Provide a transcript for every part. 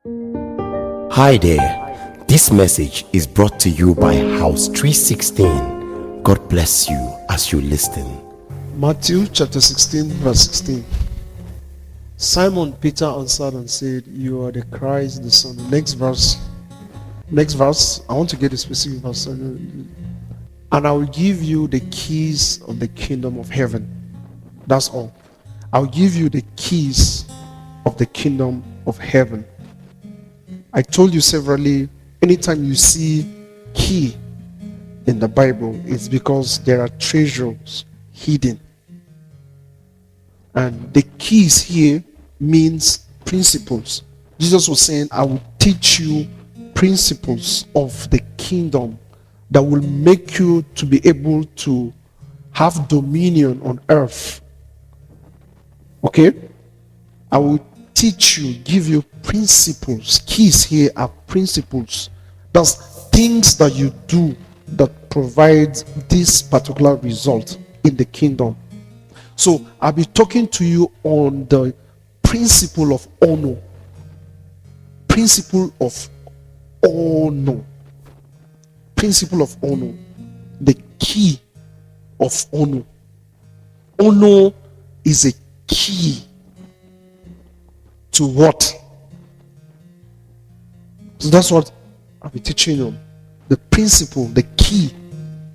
Hi there. This message is brought to you by House 316. God bless you as you listen. Matthew chapter 16 verse 16. Simon Peter answered and said, "You are the Christ, the Son." Next verse. I want to get a specific verse. And I will give you the keys of the kingdom of heaven. That's all. I'll give you the keys of the kingdom of heaven. I told you severally, anytime you see key in the Bible, it's because there are treasures hidden. And the keys here means principles. Jesus was saying, I will teach you principles of the kingdom that will make you to be able to have dominion on earth. Okay? I will teach you, give you principles. Keys here are principles. That's things that you do that provides this particular result in the kingdom. So I'll be talking to you on the principle of honor. Principle of honor. Principle of honor. The key of honor. Honor is a key to what? So that's what I'll be teaching you. The principle, the key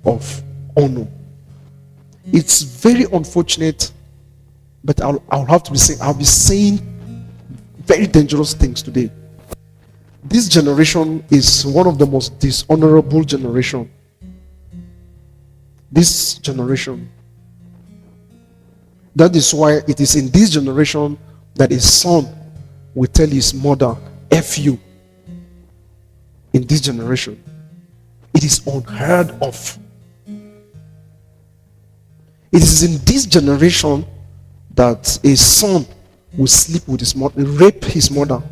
of honor. It's very unfortunate, but I'll have to be saying, I'll be saying very dangerous things today. This generation is one of the most dishonorable generation. This generation. That is why it is in this generation that a son will tell his mother, F you. In this generation. It is unheard of. It is in this generation that a son will sleep with his mother, rape his mother.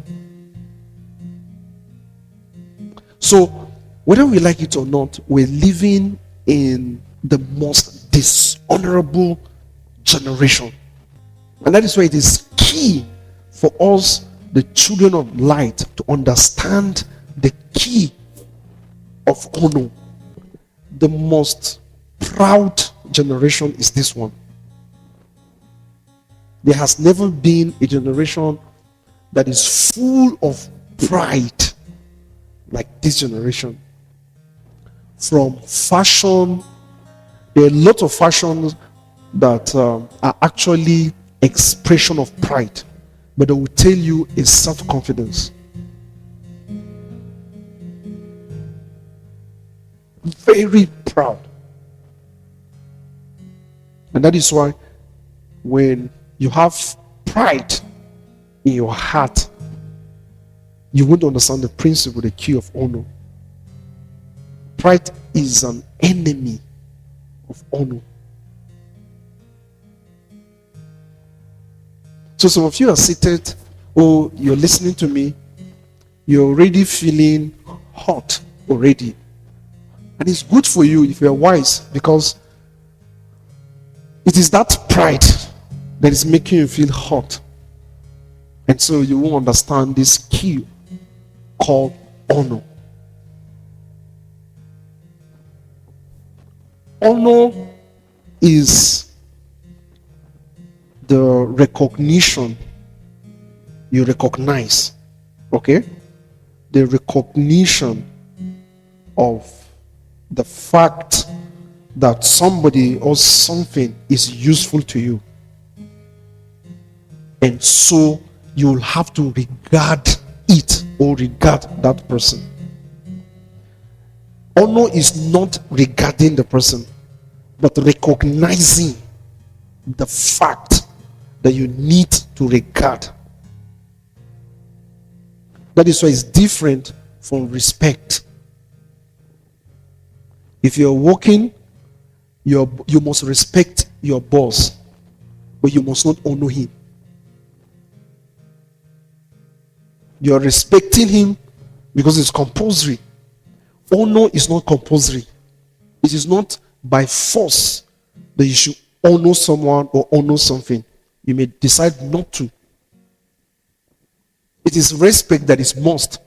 So, whether we like it or not, we're living in the most dishonorable generation. And that is why it is key for us, the children of light, to understand the key of honor. The most proud generation is this one. There has never been a generation that is full of pride like this generation. From fashion, there are a lot of fashions that are actually expression of pride, but they will tell you is self-confidence. Very proud. And that is why when you have pride in your heart, you won't understand the principle, the key of honor. Pride is an enemy of honor. So some of you are seated, or you're listening to me, you're already feeling hot already. And it's good for you if you're wise, because it is that pride that is making you feel hot. And so you will understand this key called honor. Honor is the recognition you recognize. Okay? The recognition of the fact that somebody or something is useful to you. And so you'll have to regard it or regard that person. Honor is not regarding the person, but recognizing the fact that you need to regard. That is why it's different from respect. If you're working, you must respect your boss, but you must not honor him. You are respecting him because it's compulsory. Honor is not compulsory. It is not by force that you should honor someone or honor something. You may decide not to. It is respect that is must.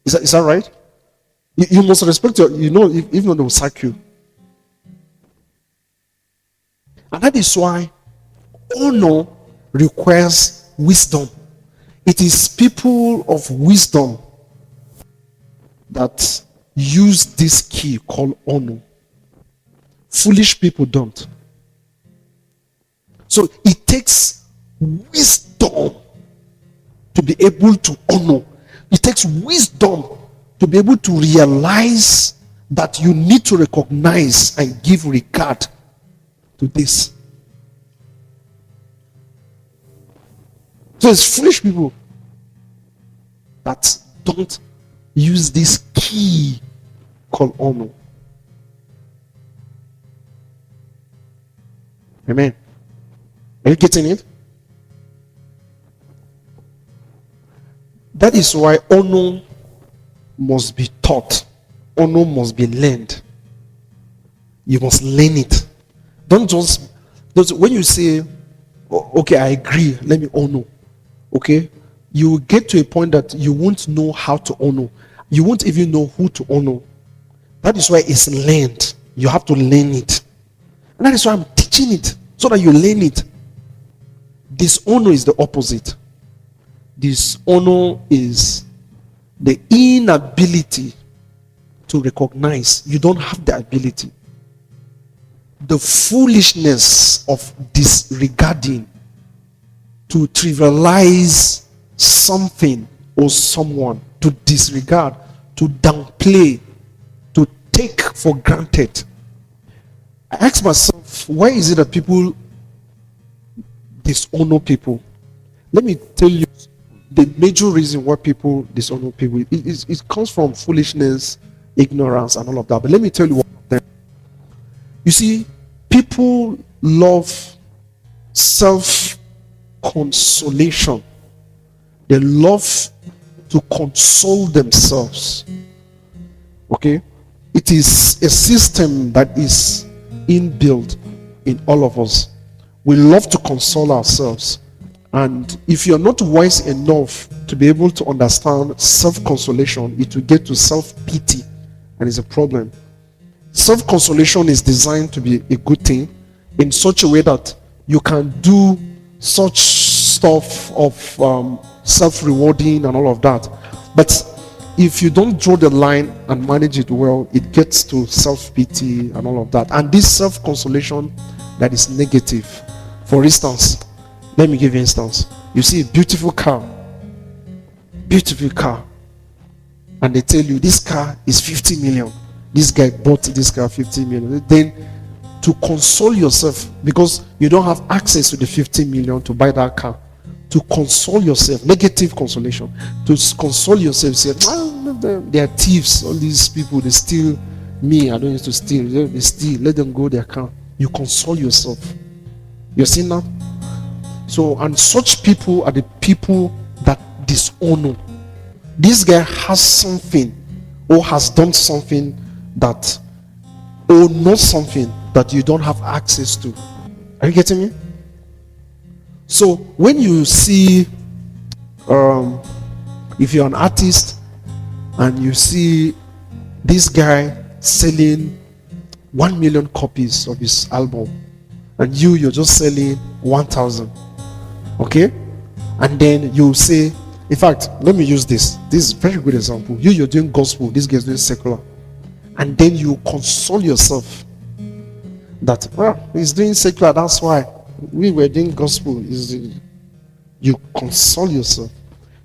Is that right? You must respect your, if not, they will sack you. And that is why honor requires wisdom. It is people of wisdom that use this key called honor. Foolish people don't. So it takes wisdom to be able to honor. It takes wisdom to be able to realize that you need to recognize and give regard to this. So it's foolish people that don't use this key called honor. Amen. Are you getting it? That is why honor must be taught. Honor must be learned. You must learn it. Don't just when you say, okay, I agree, let me honor. Okay, you will get to a point that you won't know how to honor. You won't even know who to honor. That is why it's learned. You have to learn it. And that is why I'm teaching it, so that you learn it. Dishonor is the opposite. Dishonor is the inability to recognize. You don't have the ability. The foolishness of disregarding, to trivialize something or someone, to disregard, to downplay, to take for granted. I ask myself, why is it that people dishonor people? Let me tell you the major reason why people dishonor people. It comes from foolishness, ignorance, and all of that. But let me tell you one of them. You see, people love self-consolation. They love to console themselves. Okay? It is a system that is inbuilt in all of us. We love to console ourselves. And if you're not wise enough to be able to understand self-consolation, it will get to self-pity, and it's a problem. Self-consolation is designed to be a good thing in such a way that you can do such stuff of self-rewarding and all of that. But if you don't draw the line and manage it well, it gets to self-pity and all of that. And this self-consolation that is negative. For instance, let me give you an instance. You see a beautiful car, and they tell you this car is 50 million. This guy bought this car 50 million. Then to console yourself, because you don't have access to the 50 million to buy that car, to console yourself, negative consolation, to console yourself, say, they are thieves, all these people, they steal. Me, I don't used to steal. They steal, let them go their car. You console yourself. You see now? So, and such people are the people that dishonor. This guy has something, or has done something that, or knows something that you don't have access to. Are you getting me? So when you see, if you're an artist and you see this guy selling 1 million copies of his album, and you're just selling 1,000, okay? And then you say, in fact, let me use this. This is a very good example. You're doing gospel, this guy's doing secular. And then you console yourself that, well, he's doing secular, that's why we were doing gospel. You console yourself.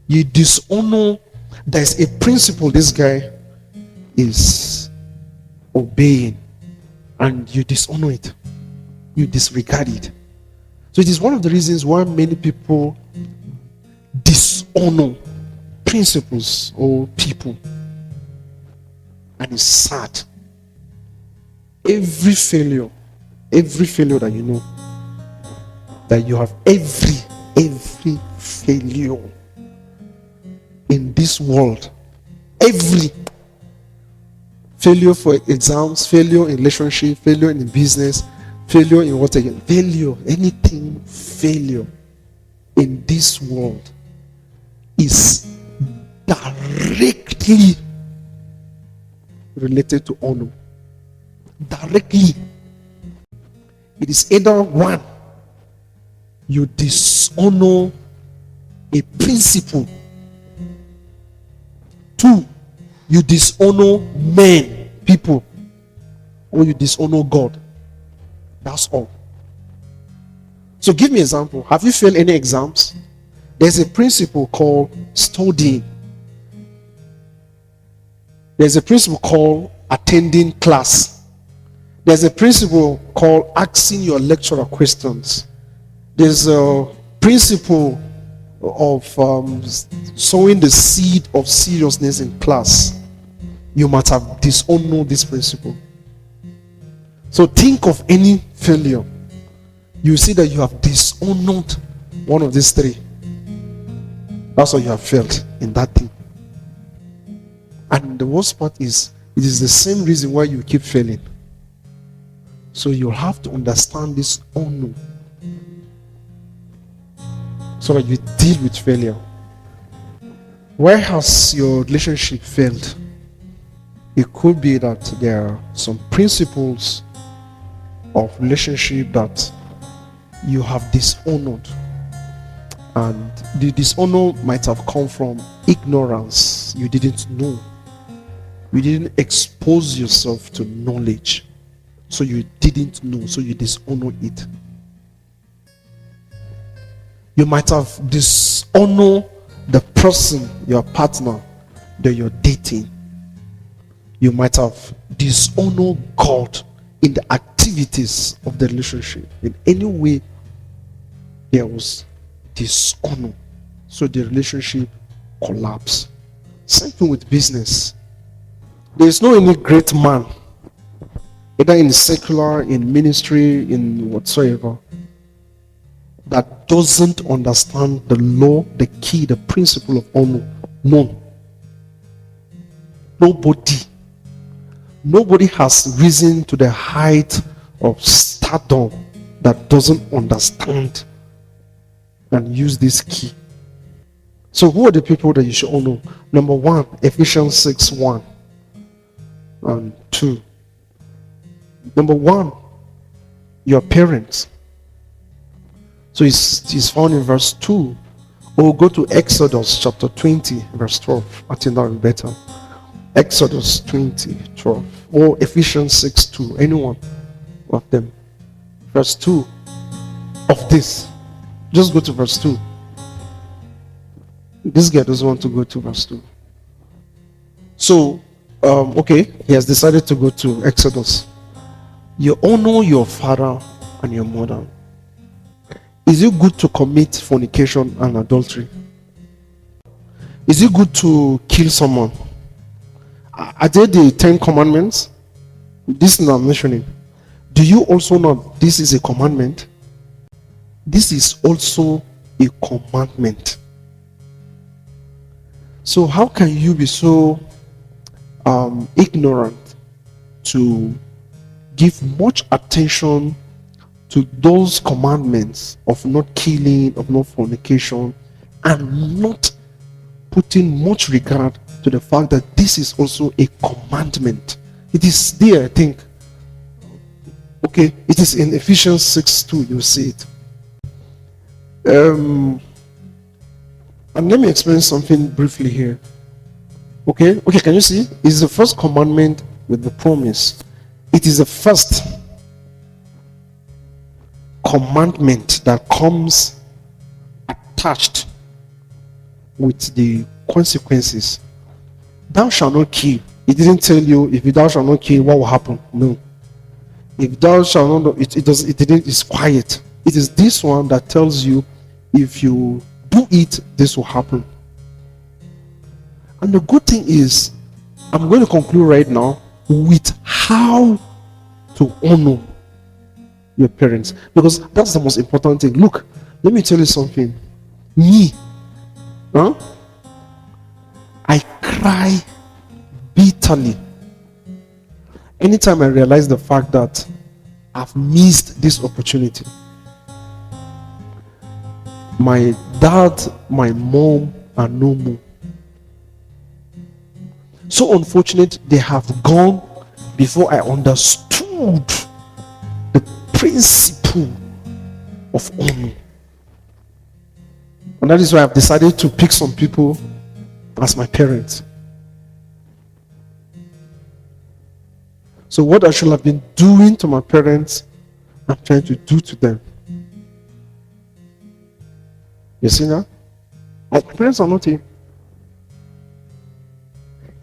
You dishonor. There's a principle this guy is obeying, and you dishonor it. You disregard it. So it is one of the reasons why many people dishonor principles or people. And it's sad. Every failure that you know, that you have every failure in this world, every failure for exams, failure in relationship, failure in business, failure in what again? Failure, anything failure in this world is directly related to honor. Directly. It is either one, you dishonor a principle. Two, you dishonor men, people, or you dishonor God. That's all. So give me an example. Have you failed any exams? There's a principle called studying. There's a principle called attending class. There's a principle called asking your lecturer questions. There's a principle of sowing the seed of seriousness in class. You might have dishonored this principle. So think of any failure. You see that you have dishonored one of these three. That's why you have failed in that thing. And the worst part is, it is the same reason why you keep failing. So you have to understand this honor so that you deal with failure. Where has your relationship failed? It could be that there are some principles of relationship that you have dishonored, and the dishonor might have come from ignorance. You didn't know, you didn't expose yourself to knowledge, so you didn't know, so you dishonor it. You might have dishonored the person, your partner that you're dating. You might have dishonored God in the activities of the relationship. In any way there was dishonor, so the relationship collapsed. Same thing with business. There is no any great man, either in secular, in ministry, in whatsoever, that doesn't understand the law, the key, the principle of honor. None. Nobody has risen to the height of stardom that doesn't understand and use this key. So who are the people that you should honor? Number one, Ephesians 6:1 and 2. Number one, your parents. So it's found in verse 2. Or go to Exodus chapter 20, verse 12. I think that will be better. Exodus 20:12, or Ephesians 6:2, anyone of them. Verse 2 of this. Just go to verse 2. This guy doesn't want to go to verse 2. So, okay, he has decided to go to Exodus. You honor your father and your mother. Is it good to commit fornication and adultery? Is it good to kill someone? Are they the 10 commandments? This is not mentioning. Do you also know this is a commandment? This is also a commandment. So how can you be so ignorant to give much attention to those commandments of not killing, of not fornication, and not putting much regard to the fact that this is also a commandment? It is there, I think. Okay, it is in Ephesians 6:2. You see it. And let me explain something briefly here. Okay, can you see? It's the first commandment with the promise. It is the first commandment that comes attached with the consequences. Thou shalt not kill. It didn't tell you if thou shalt not kill, what will happen. No. If thou shalt not, it didn't. It's quiet. It is this one that tells you if you do it, this will happen. And the good thing is, I'm going to conclude right now with how to honor your parents, because that's the most important thing. Look, let me tell you something. Me, I cry bitterly anytime I realize the fact that I've missed this opportunity. My dad, my mom are no more. So unfortunate, they have gone before I understood the principle of honor. And that is why I've decided to pick some people as my parents. So what I should have been doing to my parents, I'm trying to do to them. You see now? My parents are not here.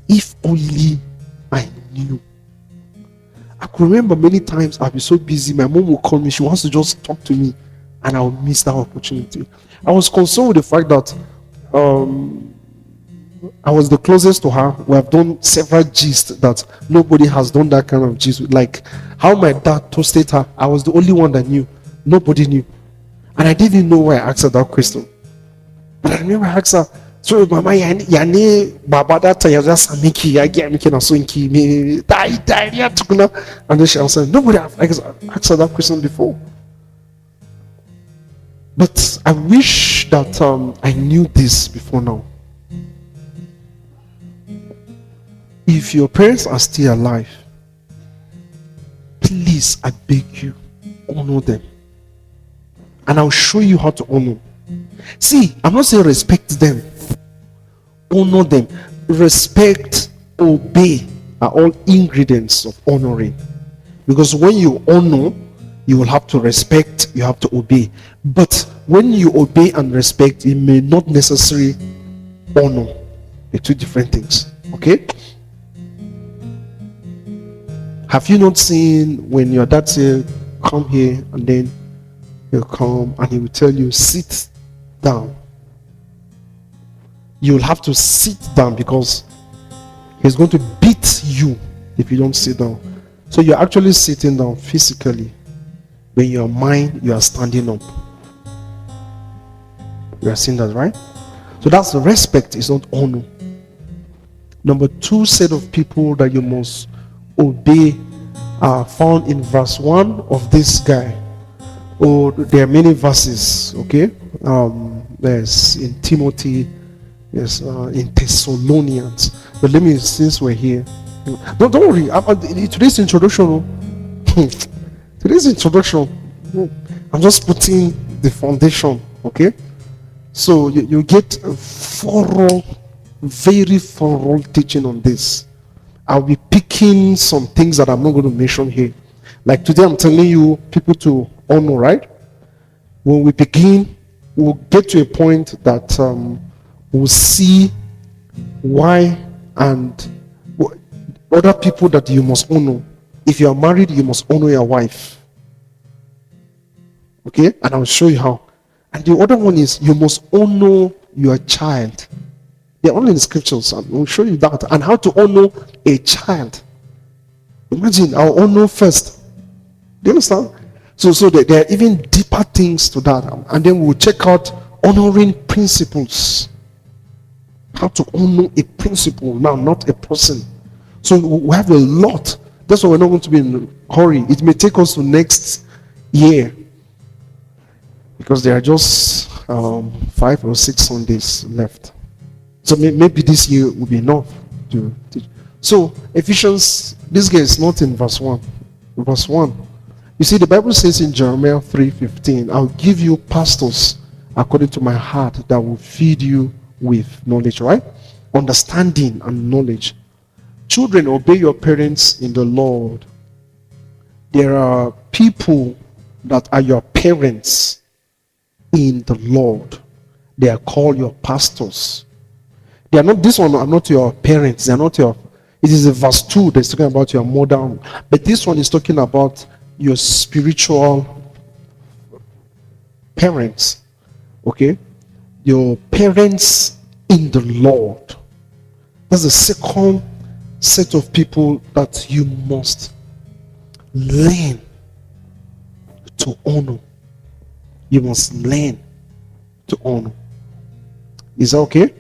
If only I knew. I could remember many times I'll be so busy, my mom will call me, she wants to just talk to me, and I'll miss that opportunity. I was concerned with the fact that I was the closest to her. We have done several gists that nobody has done that kind of gist with. Like how my dad toasted her, I was the only one that knew. Nobody knew. And I didn't even know why I asked her that question. But I remember I asked her, so mama yane baba that time just samiki agi amiki na so inki me die tukuna. And then she answered, nobody have asked her that question before. But I wish that I knew this before now. If your parents are still alive, please, I beg you, honor them. And I'll show you how to honor. See, I'm not saying respect them. Honor them. Respect, obey are all ingredients of honoring. Because when you honor, you will have to respect, you have to obey. But when you obey and respect, it may not necessarily honor. They're two different things. Okay? Have you not seen when your dad says, come here, and then he'll come and he will tell you, sit down. You'll have to sit down because he's going to beat you if you don't sit down. So you're actually sitting down physically. When your mind, you are standing up. You are seeing that, right? So that's the respect, is not honor. Number 2 set of people that you must obey are found in verse 1 of this guy. Oh, there are many verses, okay? There's in Timothy, there's in Thessalonians. But let me, since we're here, don't worry. Today's introduction, I'm just putting the foundation, okay? So you get a very thorough teaching on this. I'll be picking some things that I'm not going to mention here. Like today, I'm telling you people to honor, right? When we begin, we'll get to a point that we'll see why and other people that you must honor. If you are married, you must honor your wife. Okay? And I'll show you how. And the other one is you must honor your child. They're only in the scriptures, and we'll show you that. And how to honor a child. Imagine, I'll honor first. Do you understand? So there are even deeper things to that. And then we'll check out honoring principles. How to honor a principle now, not a person. So we have a lot. That's why we're not going to be in a hurry. It may take us to next year. Because there are just 5 or 6 Sundays left. So maybe this year will be enough to teach. So Ephesians, this guy is not in verse 1. Verse 1. You see, the Bible says in Jeremiah 3:15, I'll give you pastors according to my heart that will feed you with knowledge, right? Understanding and knowledge. Children, obey your parents in the Lord. There are people that are your parents in the Lord. They are called your pastors. They are not, this one are not your parents. They are not your, it is a verse 2 that's talking about your mother. But this one is talking about your spiritual parents. Okay? Your parents in the Lord. That's the second set of people that you must learn to honor. You must learn to honor. Is that okay?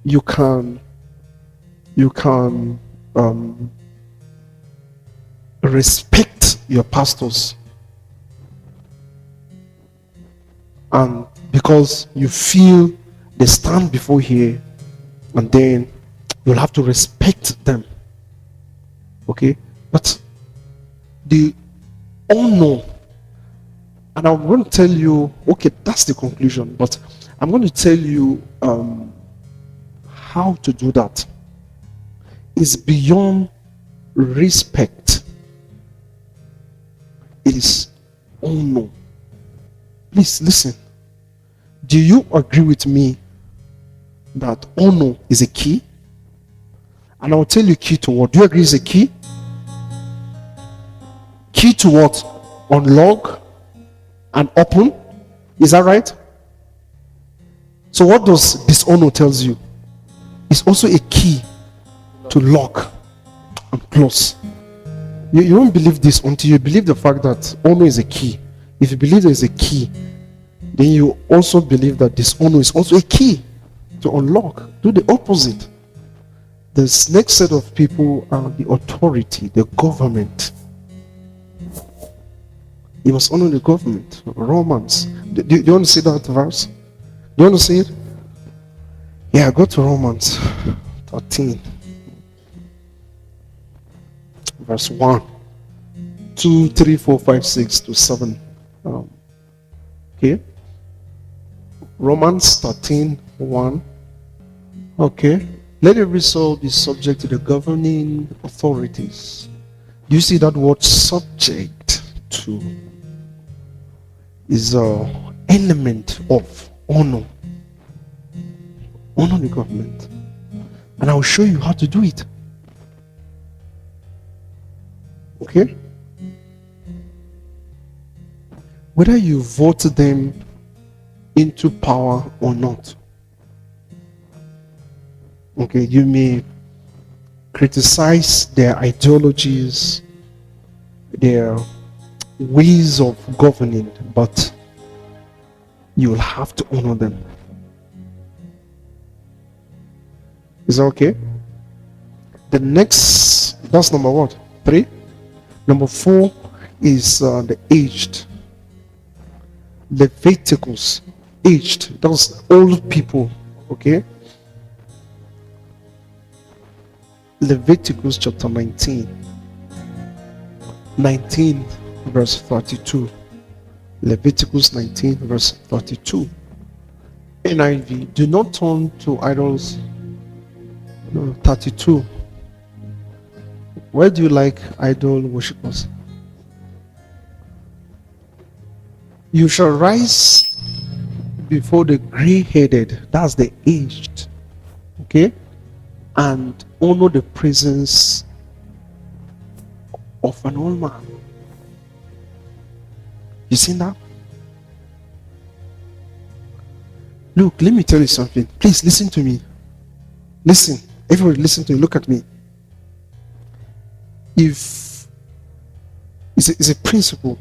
You can respect your pastors. and because you feel they stand before here, and then you'll have to respect them. Okay? But the honor, and I'm going to tell you, okay, that's the conclusion, but I'm going to tell you how to do that. It's beyond respect. It is honor. Please listen. Do you agree with me that honor is a key? And I'll tell you key to what. Do you agree it's a key? Key to what? Unlock and open. Is that right? So what does dishonor tells you? It's also a key to lock and close. You won't believe this until you believe the fact that honor is a key. If you believe there is a key, then you also believe that dishonor is also a key to unlock. Do the opposite. This next set of people are the authority, the government. You must honor the government. Romans. Do you want to see that verse? Do you want to see it? Yeah, go to Romans 13. Verse 1. 2, 3, 4, 5, 6 to 7. Okay. Romans 13, 1. Okay. Let every soul be subject to the governing authorities. Do you see that word subject to? Is an element of honor. Honor the government. And I will show you how to do it. Okay? Whether you vote them into power or not. Okay, you may criticize their ideologies, their ways of governing, but you'll have to honor them. Is that okay? The next, that's number what? 3. Number 4 is the aged. Leviticus. Aged. Those old people. Okay? Leviticus chapter 19. 19 verse 32. Leviticus 19 verse 32. NIV. Do not turn to idols. No, 32. Where do you like idol worshippers? You shall rise before the gray-headed, that's the aged, okay, and honor the presence of an old man. You seen that? Look, let me tell you something. Please listen to me. Listen. Everybody listen to me. Look at me. If it's a principle,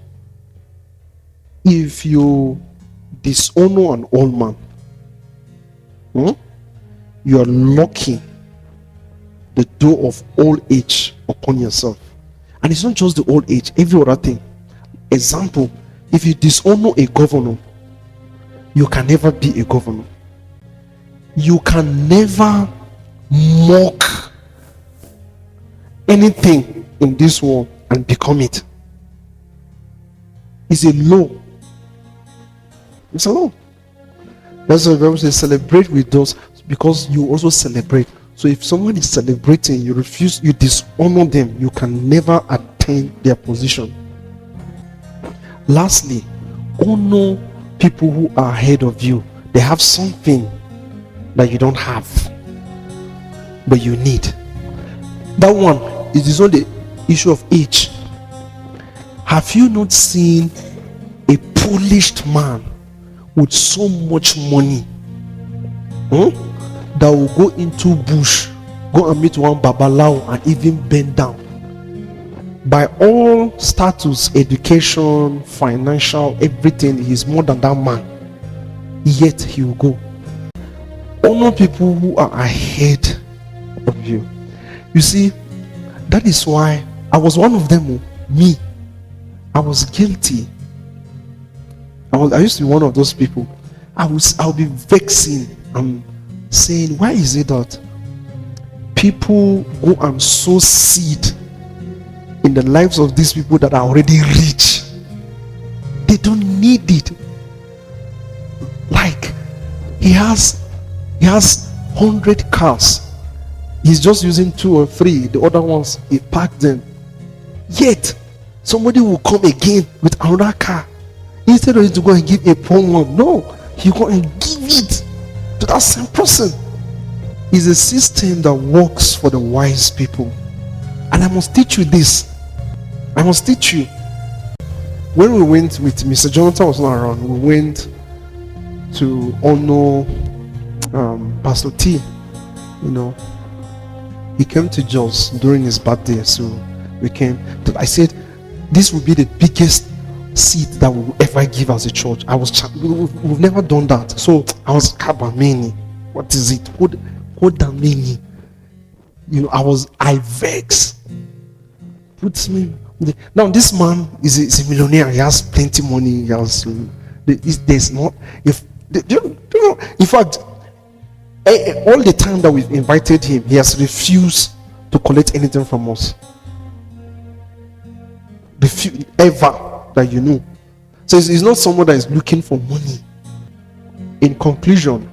if you dishonor an old man, you are locking the door of old age upon yourself. And it's not just the old age, every other thing. Example, if you dishonor a governor, you can never be a governor. You can never mock anything in this world and become it. It's a law. It's a law. That's why the Bible says celebrate with those, because you also celebrate. So if someone is celebrating, you refuse, you dishonor them, you can never attain their position. Lastly, honor people who are ahead of you. They have something that you don't have, but you need. That one, it is not the issue of age. Have you not seen a polished man with so much money that will go into bush, go and meet one babalao and even bend down? By all status, education, financial, everything, he is more than that man, yet he will go. Honor people who are ahead of you. You see, that is why I was one of them. Me, I was guilty. I used to be one of those people. I'll be vexing and saying, why is it that people go and sow seed in the lives of these people that are already rich? They don't need it. Like he has 100 cars. He's just using 2 or 3. The other ones he parked them. Yet somebody will come again with another car. Instead of you to go and give a poor one, no, you go and give it to that same person. It's a system that works for the wise people. And I must teach you this. I must teach you. When we went with Mr. Jonathan was not around, we went to honor Pastor T. You know, he came to Jos during his birthday, so we came. I said, this will be the biggest seat that we will ever give as a church. We've never done that. So I was Kabamini. What is it? Kodamini. You know, I vex. Puts me. Now this man is a millionaire. He has plenty money. He has. There's not. In fact, all the time that we've invited him, he has refused to collect anything from us. Ever that you know. So it's not someone that is looking for money. In conclusion,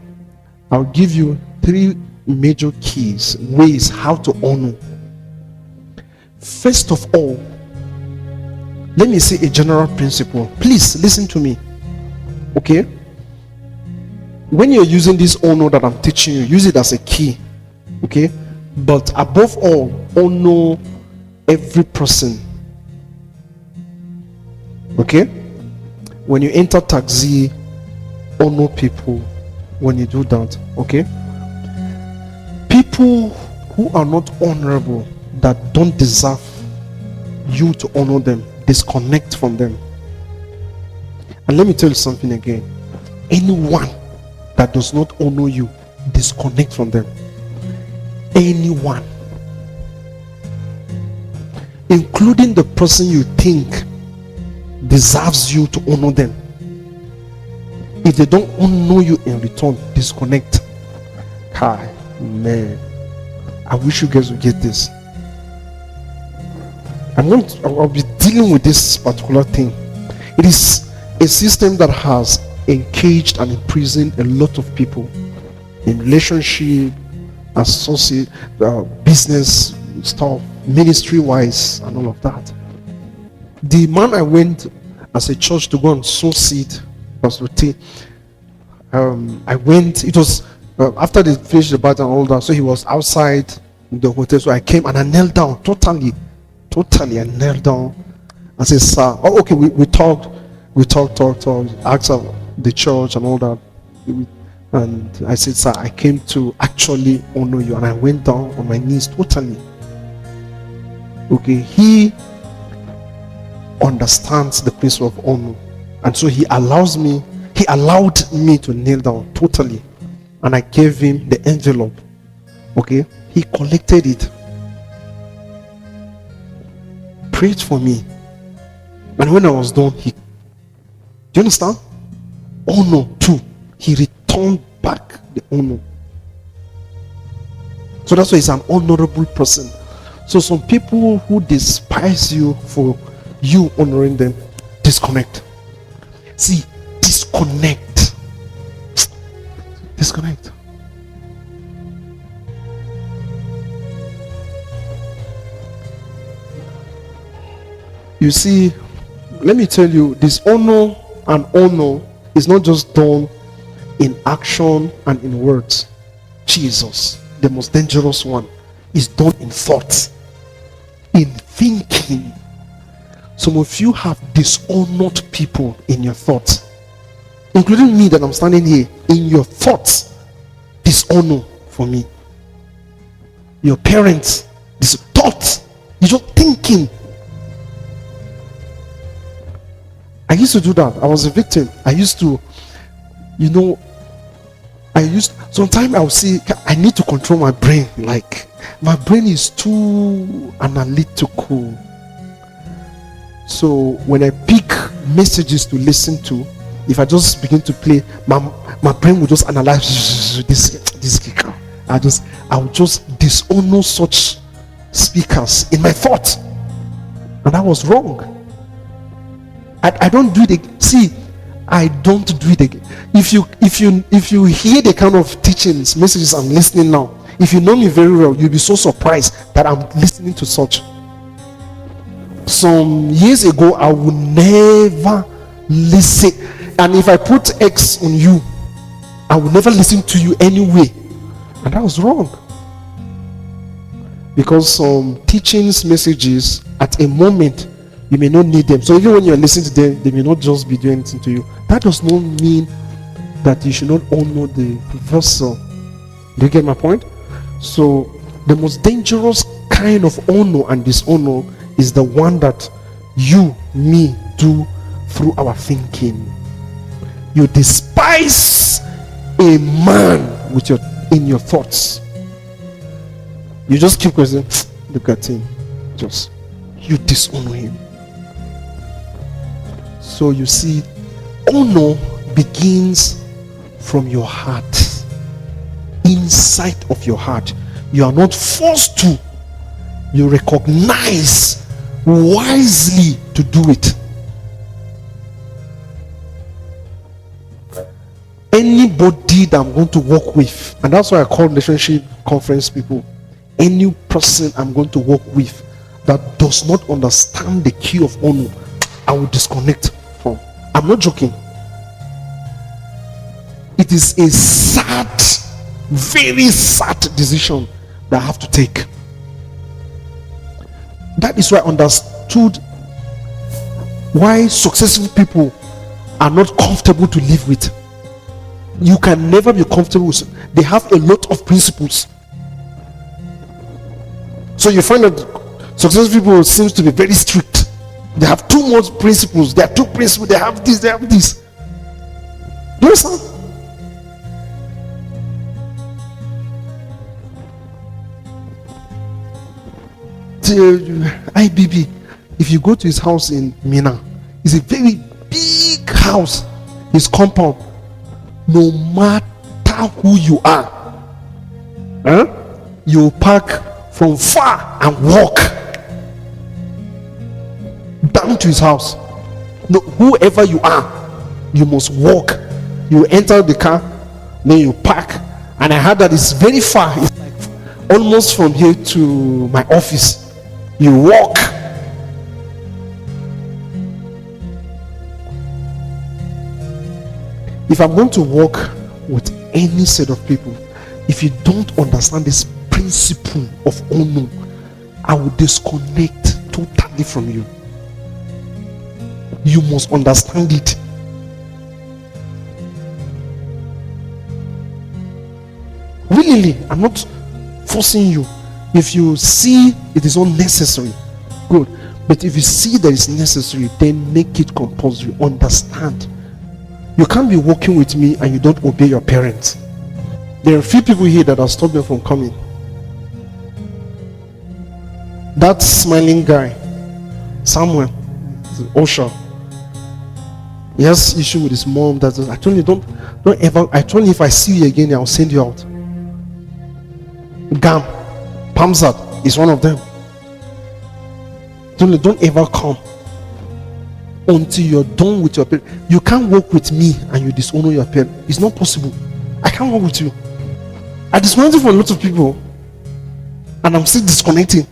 I'll give you 3 major keys, ways how to honor. First of all, let me say a general principle. Please listen to me. Okay? When you're using this honor that I'm teaching you, use it as a key. Okay? But above all, honor every person. Okay? When you enter taxi, honor people when you do that. Okay? People who are not honorable, that don't deserve you to honor them, disconnect from them. And let me tell you something again. Anyone that does not honor you, disconnect from them. Anyone, including the person you think deserves you to honor them. If they don't honor you in return, disconnect. Hi, man, I wish you guys would get this. I'll be dealing with this particular thing. It is a system that has encaged and imprisoned a lot of people in relationship, associate, business stuff, ministry wise, and all of that. The man I went as a church to go and sow seed, Pastor T, I went, it was after they finished the battle and all that, so he was outside the hotel, so I came and I knelt down, totally, I knelt down. I said, sir, oh okay, we talked, asked of the church and all that, and I said, sir, I came to actually honor you, and I went down on my knees totally. Okay, he understands the principle of honor, and so he allowed me to kneel down totally, and I gave him the envelope. Okay, he collected it, prayed for me, and when I was done, do you understand? Honor too. He returned back the honor. So that's why he's an honorable person. So some people who despise you for you honoring them, disconnect. See, disconnect. You see, let me tell you, dishonor and honor is not just done in action and in words. Jesus, the most dangerous one, is done in thoughts, in thinking. Some of you have dishonored people in your thoughts, including me that I'm standing here. In your thoughts, dishonor for me. Your parents, this thoughts, you're just thinking. I used to do that. I was a victim. I used to, sometimes I would say, I need to control my brain. Like, my brain is too analytical. So when I pick messages to listen to, if I just begin to play, my brain will just analyze this speaker. I will just dishonor such speakers in my thought, and that was wrong. I don't do it again. See, I don't do it again. If you hear the kind of teachings, messages I'm listening now, if you know me very well, you'll be so surprised that I'm listening to such. Some years ago, I would never listen, and if I put X on you, I would never listen to you anyway, and that was wrong. Because some teachings, messages, at a moment you may not need them, so even when you're listening to them, they may not just be doing anything to you. That does not mean that you should not honor the vessel. Do you get my point? So the most dangerous kind of honor and dishonor is the one that you, me, do through our thinking. You despise a man with in your thoughts. You just keep questioning, look at him, just you dishonor him. So you see, honor begins from your heart, inside of your heart. You are not forced to, you recognize wisely to do it. Anybody that I'm going to work with, and that's why I call relationship conference people, any person I'm going to work with that does not understand the key of honor, I will disconnect from. I'm not joking. It is a sad, very sad decision that I have to take. That is why I understood why successful people are not comfortable to live with. You can never be comfortable with them. They have a lot of principles. So you find that successful people seems to be very strict. They have too much principles. They are too principled. They have this. They have this. Do you understand? IBB, if you go to his house in Mina, it's a very big house. His compound, no matter who you are, you park from far and walk down to his house. No, whoever you are, you must walk. You enter the car, then you park. And I heard that it's very far. It's like almost from here to my office. You walk. If I'm going to walk with any set of people, if you don't understand this principle of honor, I will disconnect totally from you. You must understand it. Willingly, I'm not forcing you. If you see it is unnecessary, good. But if you see that it's necessary, then make it compulsory. Understand. You can't be working with me and you don't obey your parents. There are a few people here that have stopped them from coming. That smiling guy, Samuel, Osha, he has issue with his mom. That I told you don't ever. I told you if I see you again, I'll send you out. Gam, Pamsat is one of them. Don't ever come until you're done with your parents. You can't work with me and you dishonor your parents. It's not possible. I can't work with you. I disconnected from a lot of people and I'm still disconnecting.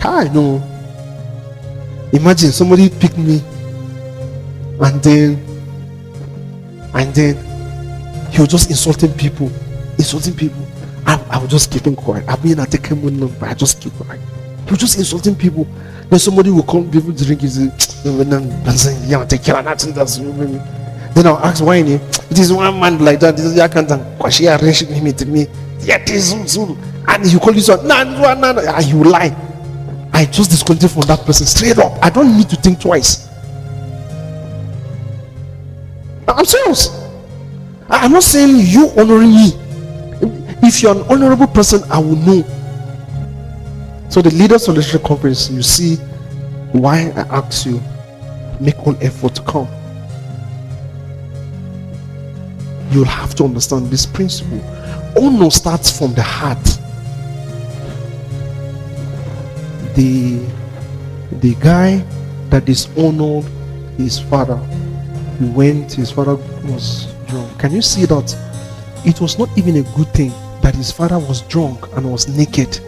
I know. Imagine somebody picked me and then he was just insulting people. I was just keeping quiet. I mean, I take him with them, but I just keep quiet. He was just insulting people. Then somebody will come, people drink, then I'll ask why it is one man like that. I can't arrange him to me. And you call this one, and you lie. I just disconnected from that person straight up. I don't need to think twice. I'm serious. I'm not saying you honoring me. If you're an honorable person, I will know. So the leaders of the leadership conference, you see why I ask you, make one effort to come. you'll have to understand this principle. Honor starts from the heart. The guy that dishonored his father, his father was drunk. Can you see that it was not even a good thing that his father was drunk and was naked,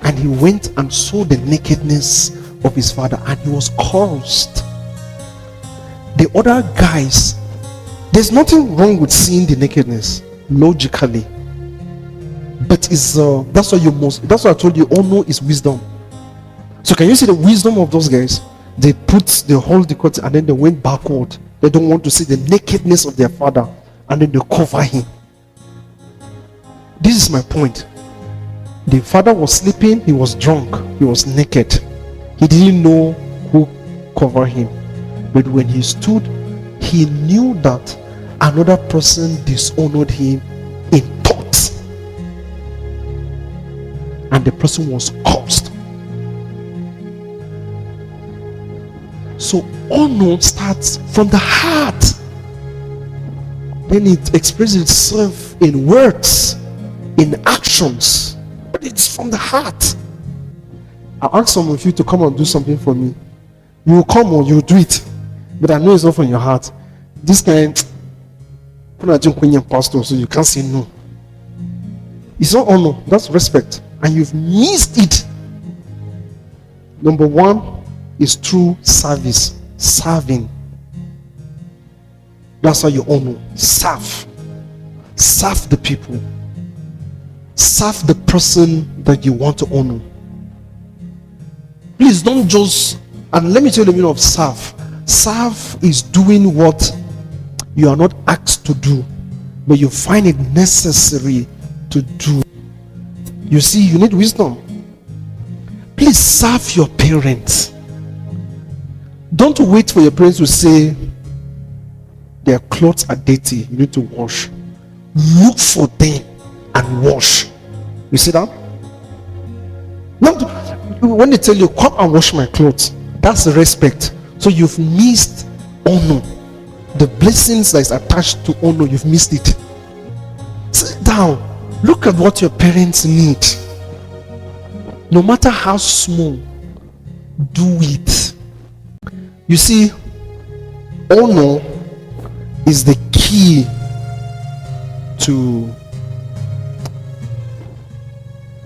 and he went and saw the nakedness of his father and he was cursed? The other guys, there's nothing wrong with seeing the nakedness logically, but it's that's why I told you honor is wisdom. So can you see the wisdom of those guys? They hold the curtain and then they went backward. They don't want to see the nakedness of their father, and then they cover him. This is my point. The father was sleeping, he was drunk, he was naked. He didn't know who covered him. But when he stood, he knew that another person dishonored him in thought, and the person was cursed. So honor starts from the heart, then it expresses itself in words, in actions, but it's from the heart. I ask some of you to come and do something for me. You will come or you will do it, but I know it's not from your heart. This kind, pastor, so you can't say no. It's not honor, that's respect, and you've missed it. Number one is through service, serving. That's how you honor. Serve the people, serve the person that you want to honor. Please don't just, and let me tell you the meaning of serve. Serve is doing what you are not asked to do, but you find it necessary to do. You see, you need wisdom. Please serve your parents. Don't wait for your parents to say their clothes are dirty, you need to wash. Look for them and wash. You see that? Now, when they tell you come and wash my clothes, that's respect. So you've missed honor. The blessings that is attached to honor, you've missed it. Sit down, look at what your parents need. No matter how small, do it. You see, honor is the key to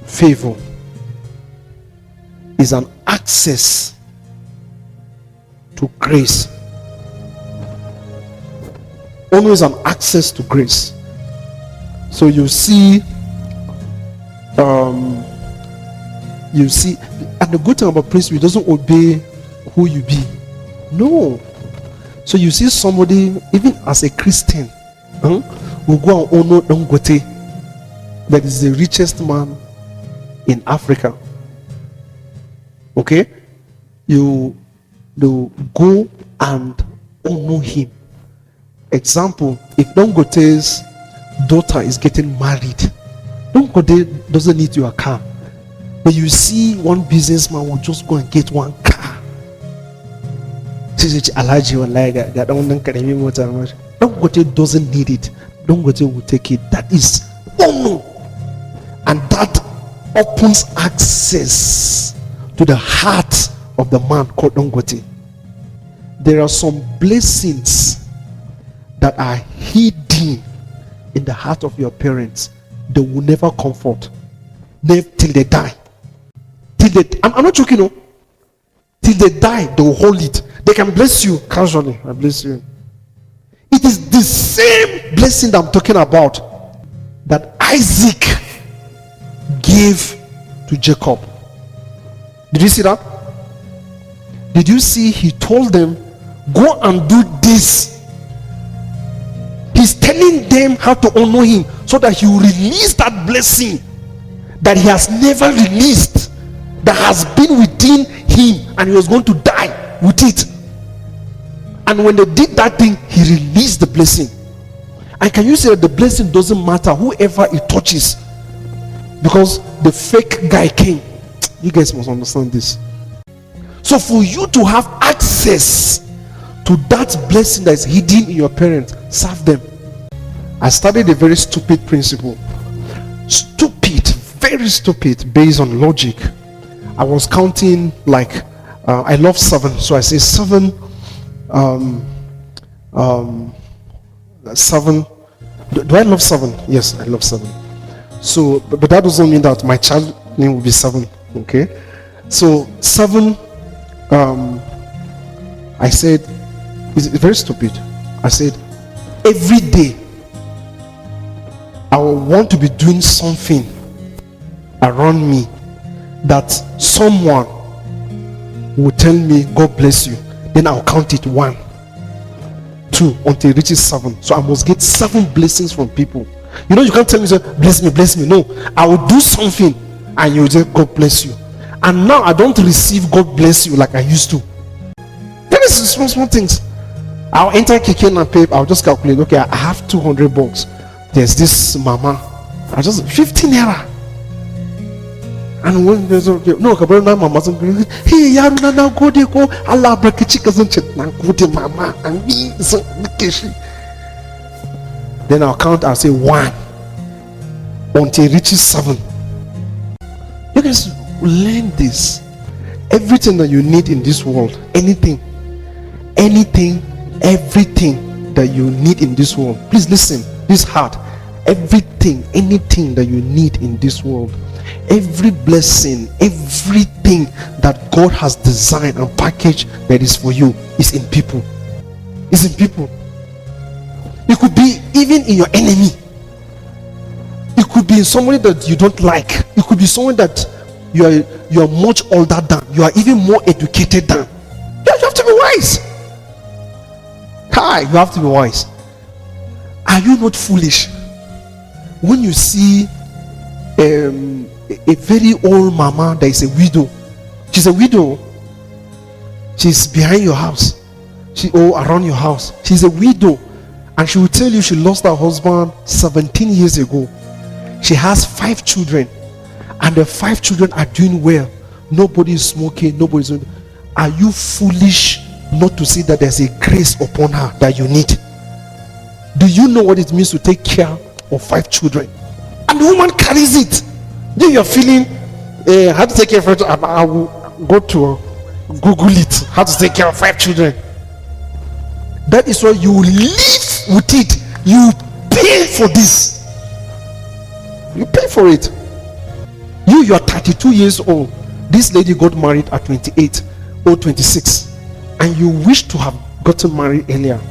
favor. Is an access to grace. Honor is an access to grace. So you see, and the good thing about priesthood, doesn't obey who you be. No. So you see somebody, even as a Christian, will go and honor Dangote, that is the richest man in Africa. Okay? You go and honor him. Example, if Dangote's daughter is getting married, Dangote doesn't need your car. But you see one businessman will just go and get one car. Dangote doesn't need it. Dangote will take it. That is honor. And that opens access to the heart of the man called Dangote. There are some blessings that are hidden in the heart of your parents. They will never comfort till they die. I'm not joking, no. Till they die, they will hold it. They can bless you casually. I bless you. It is the same blessing that I'm talking about that Isaac gave to Jacob. Did you see that? Did you see he told them, go and do this? He's telling them how to honor him so that he will release that blessing that he has never released, that has been within him, and he was going to die with it. And when they did that thing, he released the blessing. And can you say that the blessing doesn't matter whoever it touches? Because the fake guy came. You guys must understand this. So for you to have access to that blessing that is hidden in your parents, serve them. I started a very stupid principle. Stupid, very stupid, based on logic. I was counting like I love 7, so I say 7. 7. Do I love 7? Yes, I love 7. So, but that doesn't mean that my child name will be 7. Okay, so 7. I said, it's very stupid. I said, every day I will want to be doing something around me that someone will tell me, God bless you. Then I'll count it 1, 2 until it reaches 7. So I must get 7 blessings from people. You know, you can't tell me, bless me, bless me. No, I will do something and you say, God bless you. And now I don't receive God bless you like I used to. There is small things. I'll enter Keke and pay. I'll just calculate. Okay, I have $200. There's this mama. I just 15 naira. And when there's okay, no, Kabrana mama, hey, Yaruna now go de go. Allah break doesn't check now go de mama and me so then I'll count. I'll say 1 until it reaches 7. You guys learn this. Everything that you need in this world, anything, everything that you need in this world. Please listen. This heart, everything, anything that you need in this world, every blessing, everything that God has designed and packaged that is for you is in people. It's in people. It could be even in your enemy. It could be in somebody that you don't like. It could be someone that you are much older than. You are even more educated than. You have to be wise. Hi, you have to be wise. Are you not foolish when you see a very old mama that is a widow? She's a widow. She's behind your house. Around your house. She's a widow, and she will tell you she lost her husband 17 years ago. She has 5 children, and the 5 children are doing well. Nobody is smoking. Nobody's. Are you foolish not to see that there's a grace upon her that you need? Do you know what it means to take care of 5 children? And the woman carries it. You're feeling how to take care of 5 children. I will go to Google it. How to take care of 5 children. That is why you live with it. You pay for this. You pay for it. You are 32 years old. This lady got married at 28 or 26, and you wish to have gotten married earlier.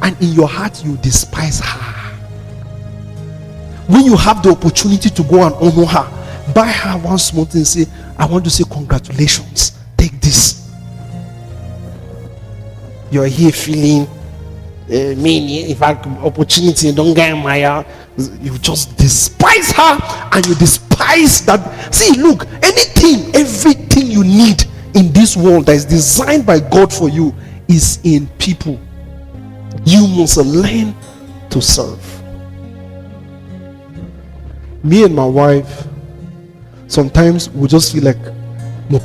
And in your heart you despise her. When you have the opportunity to go and honor her, buy her one small thing, say, I want to say congratulations, take this. You're here feeling mean, in fact, opportunity, don't get my, you just despise her, and you despise that. See, look, anything, everything you need in this world that is designed by God for you is in people. You must learn to serve. Me and my wife, sometimes we just feel like we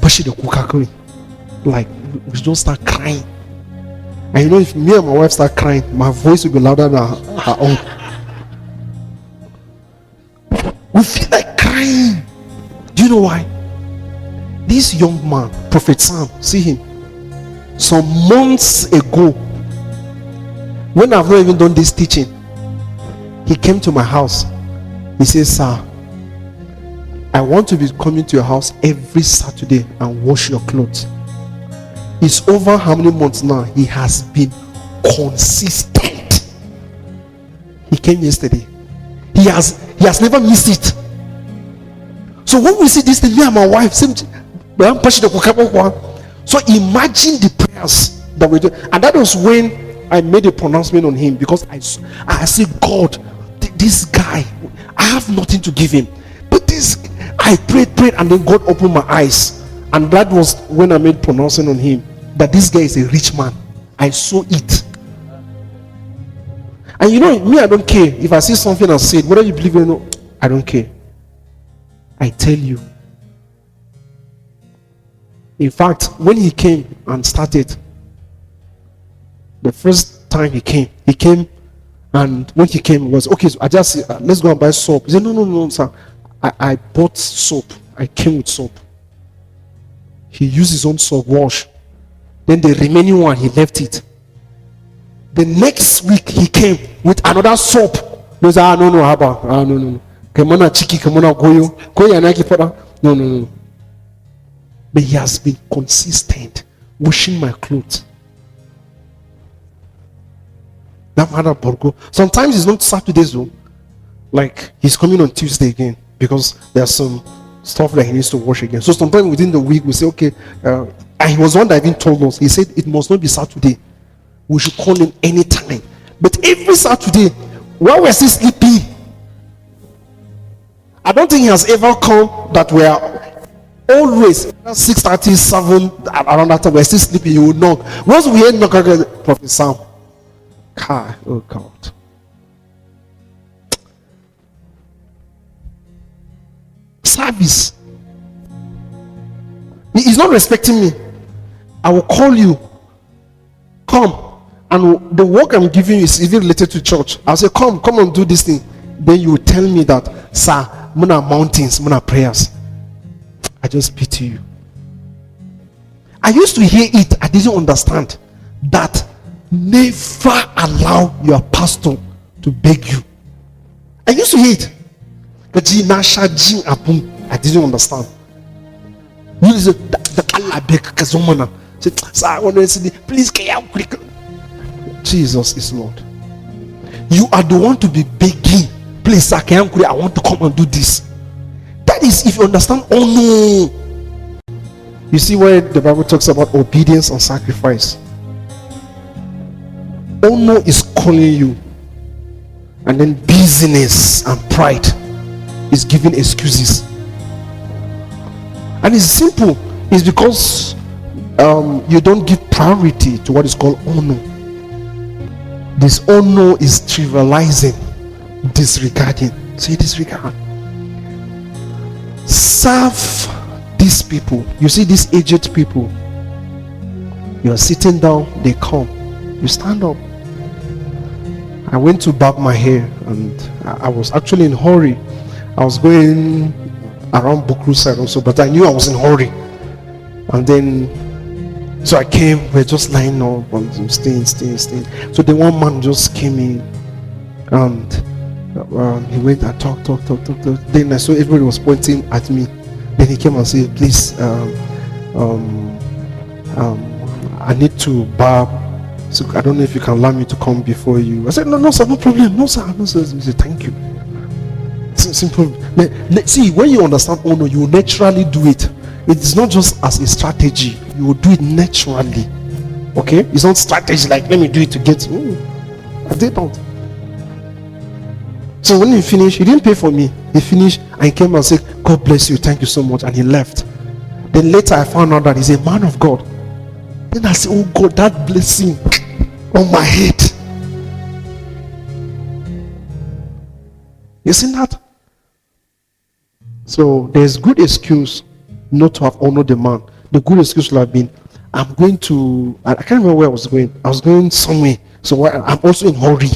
just start crying. And you know, if me and my wife start crying, my voice will be louder than her own. We feel like crying. Do you know why? This young man, Prophet Sam, see him, some months ago, when I've not even done this teaching, he came to my house. He says, sir, I want to be coming to your house every Saturday and wash your clothes. It's over how many months now? He has been consistent. He came yesterday. He has never missed it. So when we see this thing, me and my wife, so imagine the prayers that we do. And that was when I made a pronouncement on him, because I said, God, this guy, I have nothing to give him, but this, I prayed, and then God opened my eyes, and that was when I made pronouncement on him that this guy is a rich man. I saw it. And you know me, I don't care if I see something and say it, whether you believe it or not, I don't care. I tell you. In fact, when he came and started, the first time he came And when he came, he was okay. So I just said, let's go and buy soap. He said, no, no, no, sir. I bought soap. I came with soap. He used his own soap wash. Then the remaining one, he left it. The next week, he came with another soap. He said, no, no, haba. No, no, no. Come on, chiki, come on, goyo. Goyo, naki pada. No, no, no. But he has been consistent, washing my clothes. That matter, Borgo. Sometimes it's not Saturdays though. Like he's coming on Tuesday again because there's some stuff that he needs to wash again. So sometimes within the week we say, okay, and he was one that even told us. He said it must not be Saturday. We should call him anytime. But every Saturday, while we're still sleeping, I don't think he has ever come that we are always 6:30, 7 around that time. We're still sleeping. You will knock. Once we hear knock, Prophet Sam. Oh God. Service. He's not respecting me. I will call you. Come. And the work I'm giving you is even related to church. I'll say, come and do this thing. Then you will tell me that, sir, muna mountains, muna prayers. I just pity you. I used to hear it. I didn't understand that. Never allow your pastor to beg you. I used to hear it. I didn't understand. Please, Jesus is Lord. You are the one to be begging. Please, I want to come and do this. That is if you understand. Oh no. You see where the Bible talks about obedience and sacrifice. Honor is calling you, and then busyness and pride is giving excuses. And it's simple. It's because you don't give priority to what is called honor. This honor is trivializing, disregarding. So you disregard. Serve these people. You see these aged people. You are sitting down, they come. You stand up. I went to barb my hair and I was actually in a hurry. I was going around Bukuru side also, but I knew I was in a hurry. And then, so I came, we're just lining up and staying. So the one man just came in and he went and talked. Then I saw everybody was pointing at me. Then he came and said, please, I need to barb. So I don't know if you can allow me to come before you. I said, no sir, no problem. No sir. He said, thank you. Simple. See, when you understand honor, you will naturally do it. It is not just as a strategy. You will do it naturally. Okay? It's not strategy like, let me do it to get. They don't. So when he finished, he didn't pay for me. He finished and he came and said, God bless you. Thank you so much. And he left. Then later I found out that he's a man of God. Then I said, oh God, that blessing on my head. You see that? So there's good excuse not to have honored the man. The good excuse would have been, I'm going to, I can't remember where I was going. I was going somewhere. So I'm also in a hurry.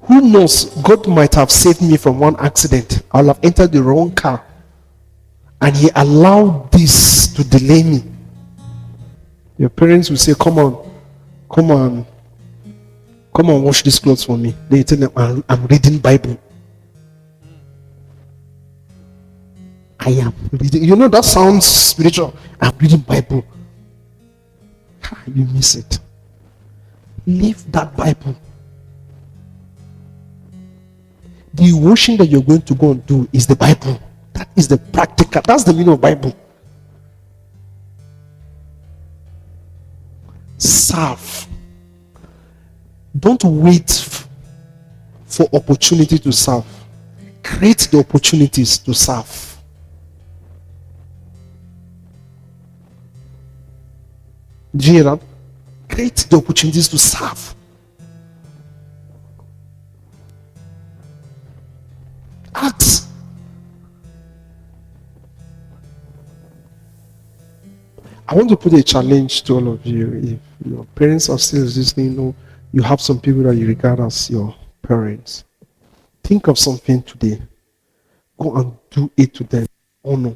Who knows? God might have saved me from one accident. I'll have entered the wrong car. And he allowed this to delay me. Your parents will say, come on, wash these clothes for me. They tell them, I'm reading Bible. I am reading. You know, that sounds spiritual. I'm reading Bible. You miss it. Leave that Bible. The washing that you're going to go and do is the Bible. That is the practical. That's the meaning of Bible. Serve. Don't wait for opportunity to serve. Create the opportunities to serve. Do you hear that? Create the opportunities to serve. Ask. I want to put a challenge to all of you. If your parents are still listening, you have some people that you regard as your parents. Think of something today. Go and do it to them. Honor.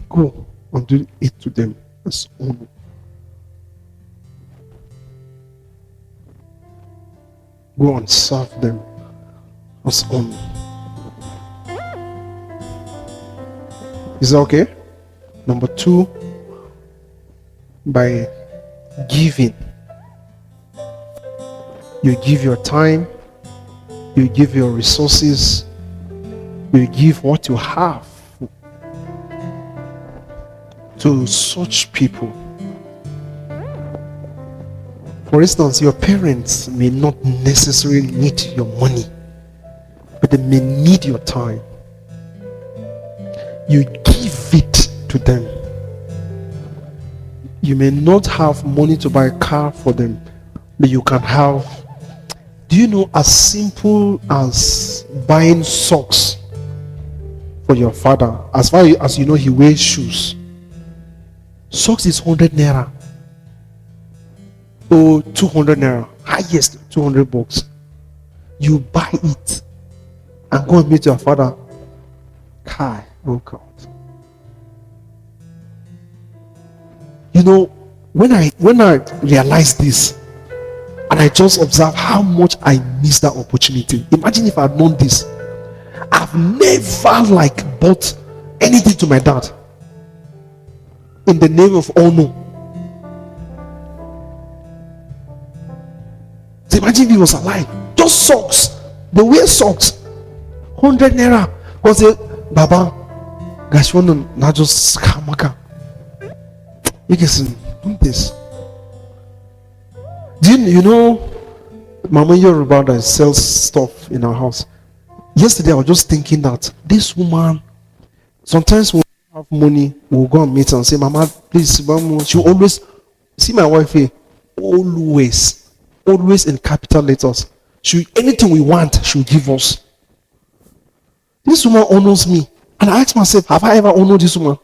Go and do it to them as honor. Go and serve them as honor. Is that okay? Number 2, by giving. You give your time, you give your resources, you give what you have to such people. For instance, your parents may not necessarily need your money, but they may need your time. You give it to them. You may not have money to buy a car for them, but you can have, do you know, as simple as buying socks for your father. As far as you know, he wears shoes. Socks is 100 naira or 200 naira, highest 200 bucks. You buy it and go and meet your father. Kai, oh God. You know, when I realized this, and I just observed how much I missed that opportunity. Imagine if I had known this. I've never bought anything to my dad in the name of honor. So imagine if he was alive. Just socks. They wear socks. 100 naira. Was it Baba? Guys, you want to not just kamaka? You can do this. Do you know Mama Yoruba that sells stuff in our house? Yesterday I was just thinking that this woman, sometimes when we have money, we'll go and meet her and say, Mama, please, Mama. She always, see my wife here, always in capital letters. Anything we want, she'll give us. This woman honors me. And I ask myself, have I ever honored this woman?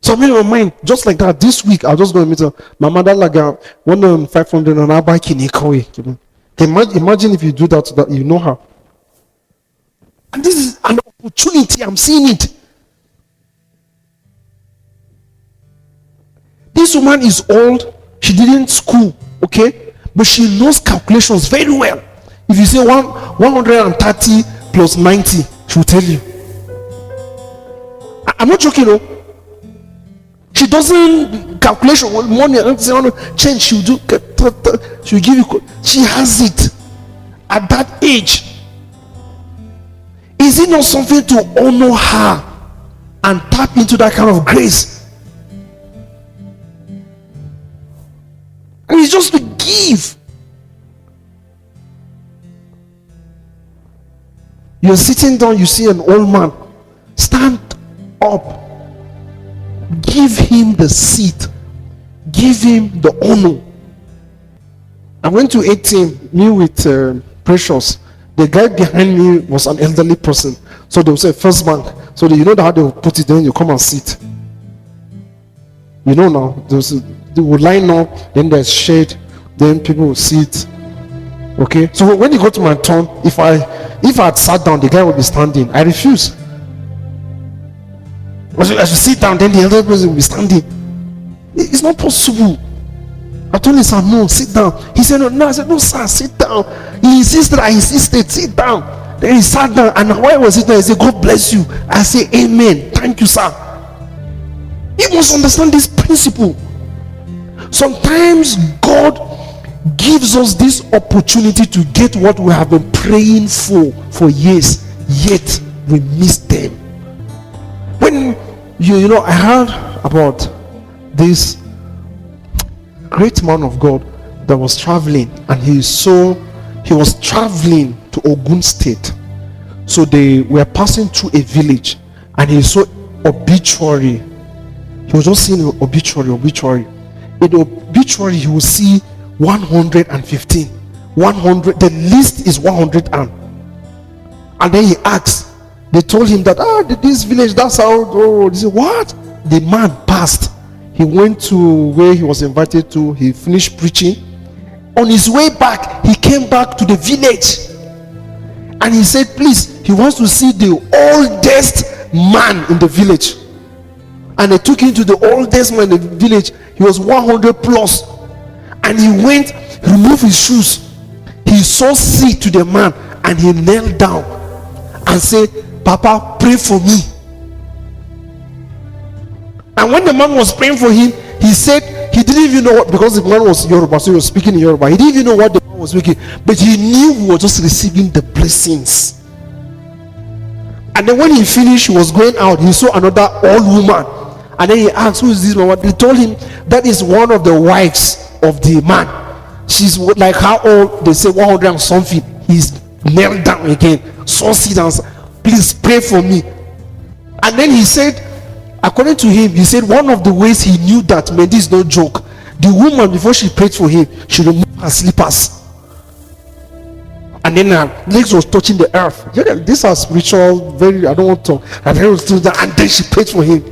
So I'm in my mind, just like that, this week, I was just going to meet her. My mother, 1,500 and I'll buy Kinikawe. Imagine if you do that, you know her. And this is an opportunity, I'm seeing it. This woman is old, she didn't school, okay? But she knows calculations very well. If you say 130 plus 90, she will tell you. I'm not joking, no. She doesn't calculation money change. She'll give you. She has it at that age. Is it not something to honor her and tap into that kind of grace? And it's just to give. You're sitting down, you see an old man. Stand up. Give him the seat. Give him the honor. I went to ATM, me with Precious. The guy behind me was an elderly person. So they will say, First Bank. So you know how they will put it, then you come and sit. You know now, they will line up, then there's shade, then people will sit. Okay? So when you go to my turn, if I had sat down, the guy would be standing. I refuse. As you sit down, then the elder person will be standing. It's not possible. I told him, sir, no, sit down. He said, no. I said, no, sir, sit down. He insisted, I insisted, sit down. Then he sat down, and while I was sitting there, he said, God bless you. I say, amen. Thank you, sir. You must understand this principle. Sometimes God gives us this opportunity to get what we have been praying for years, yet we miss them. When you know, I heard about this great man of God that was traveling, and he was traveling to Ogun State. So they were passing through a village, and he saw obituary. He was just seeing obituary. In the obituary, he will see 115. 100. The list is 100 and then he asks, They told him that this village, that's how. Oh, they said, what? The man passed. He went to where he was invited to. He finished preaching. On his way back, he came back to the village, and he said, please, he wants to see the oldest man in the village. And they took him to the oldest man in the village. He was 100 plus, and he went, removed his shoes. He saw seed to the man, and he knelt down and said, Papa, pray for me. And when the man was praying for him, he said he didn't even know what, because the man was Yoruba, so he was speaking in Yoruba. He didn't even know what the man was speaking, but he knew he was just receiving the blessings. And then when he finished, he was going out. He saw another old woman, and then he asked, who is this woman? They told him that is one of the wives of the man. She's like, how old? They say 100 and something. He's knelt down again, saw seed and said, please pray for me. And then he said, according to him, he said one of the ways he knew that, man, this is no joke. The woman, before she prayed for him, she removed her slippers, and then her legs was touching the earth. Yeah, these are spiritual, very, I don't want to talk. And then she prayed for him.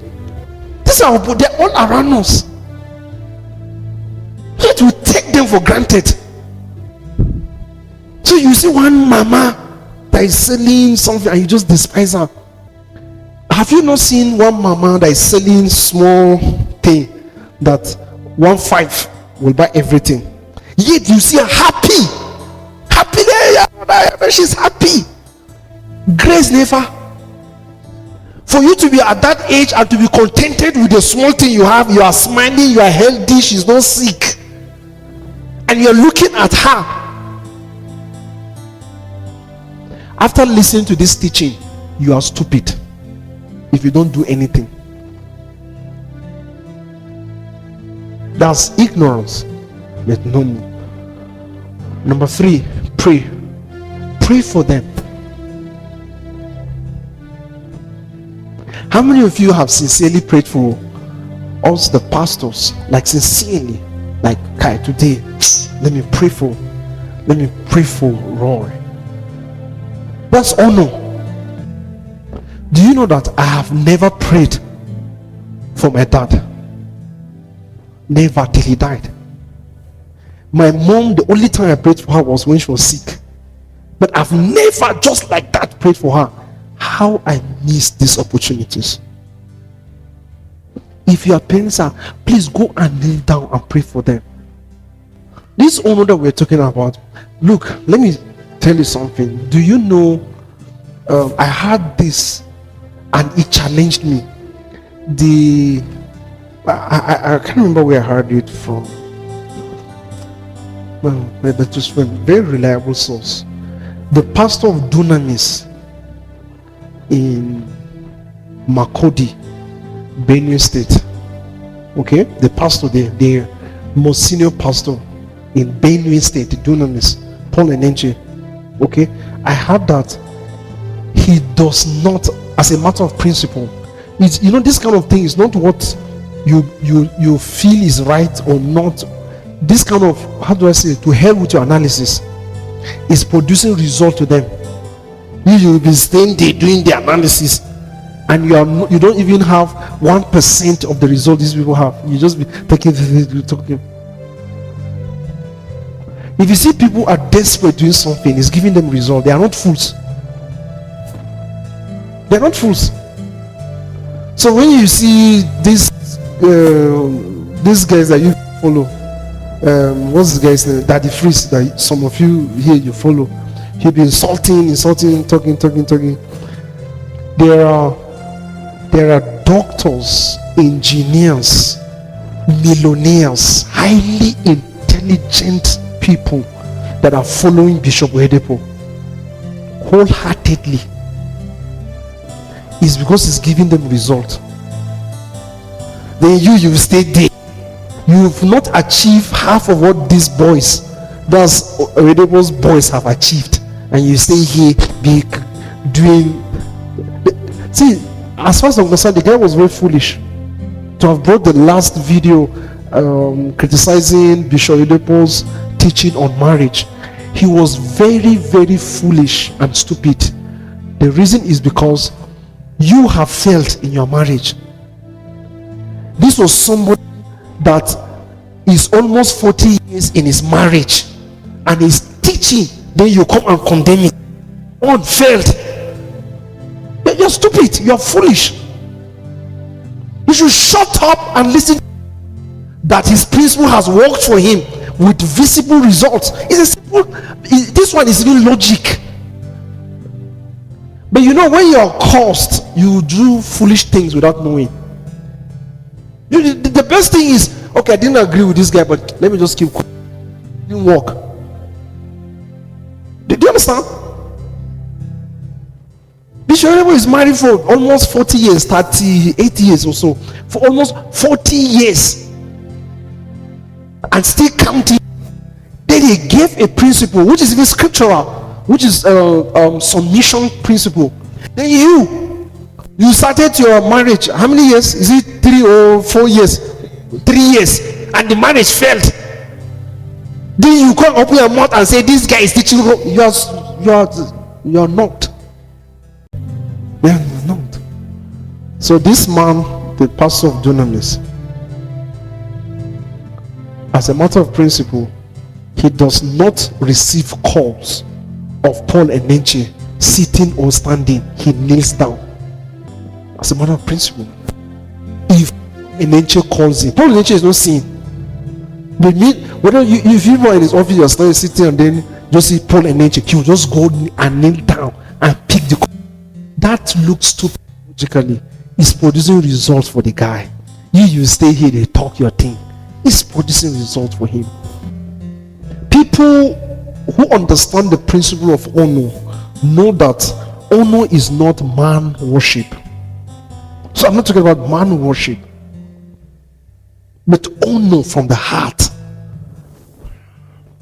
These are, they're all around us. Yet we take them for granted. So you see one mama that is selling something and you just despise her. Have you not seen one mama that is selling small thing that 1.5 will buy everything? Yet you see her happy there. She's happy. Grace never. For you to be at that age and to be contented with the small thing you have, you are smiling, you are healthy, she's not sick, and you're looking at her. After listening to this teaching, you are stupid if you don't do anything. That's ignorance. But no. Number 3, pray. Pray for them. How many of you have sincerely prayed for us, the pastors? Like sincerely, like, Kai, today, let me pray for Roy. That's honor. Do you know that I have never prayed for my dad? Never, till he died. My mom, the only time I prayed for her was when she was sick. But I've never just like that prayed for her. How I miss these opportunities. If your parents are, please go and kneel down and pray for them. This honor that we're talking about, look, let me tell you something. Do you know, I heard this and it challenged me. I can't remember where I heard it from. Well, that was a very reliable source. The pastor of Dunamis in Makodi, Benue State. Okay, the pastor there, the most senior pastor in Benue State, Dunamis, Paul Enenche. Okay, I heard that he does not, as a matter of principle, it's, you know, this kind of thing is not what you feel is right or not. This kind of, how do I say it, to hell with your analysis, is producing result to them. You will be staying there doing the analysis, and you don't even have 1% of the result these people have. You just be talking. If you see people are desperate doing something, it's giving them result. They are not fools. They are not fools. So when you see these guys that you follow, what's the guy's name? Daddy Freeze, that some of you here you follow. He'll be insulting, talking. There are doctors, engineers, millionaires, highly intelligent people that are following Bishop Oyedepo wholeheartedly. It's because it's giving them result. Then you stay there. You've not achieved half of what these boys, those Oyedepo's boys, have achieved, and you stay here doing. See, as far as I'm concerned, the guy was very foolish to have brought the last video criticizing Bishop Oyedepo's teaching on marriage. He was very, very foolish and stupid The reason is because you have failed in your marriage. This was somebody that is almost 40 years in his marriage and is teaching, then you come and condemn it. One failed. You're stupid, you're foolish. You should shut up and listen that his principle has worked for him with visible results. It's a simple, this one is even logic. But you know, when you're cursed, you do foolish things without knowing. The best thing is, okay, I didn't agree with this guy, but let me just keep quiet. It didn't work. Do you understand? Bishop Oyedepo is married for almost 40 years, 38 years or so, for almost 40 years, and still counting. Then he gave a principle which is even scriptural, which is submission principle. Then you started your marriage. How many years? Is it 3 or 4 years? 3 years, and the marriage failed. Then you can't open your mouth and say this guy is teaching. You are not. Yeah, not. So this man, the pastor of Dunamis, as a matter of principle, he does not receive calls of Paul and Enenche sitting or standing. He kneels down. As a matter of principle, if Enenche calls him, Paul Enenche is not seen. They mean whether if you are in his office, you're sitting and then just see Paul Enenche, he will just go and kneel down and pick the call. That looks stupid logically. It's producing results for the guy. You stay here, they talk your thing. It's producing results for him. People who understand the principle of honor know that honor is not man worship. So I'm not talking about man worship, but honor from the heart.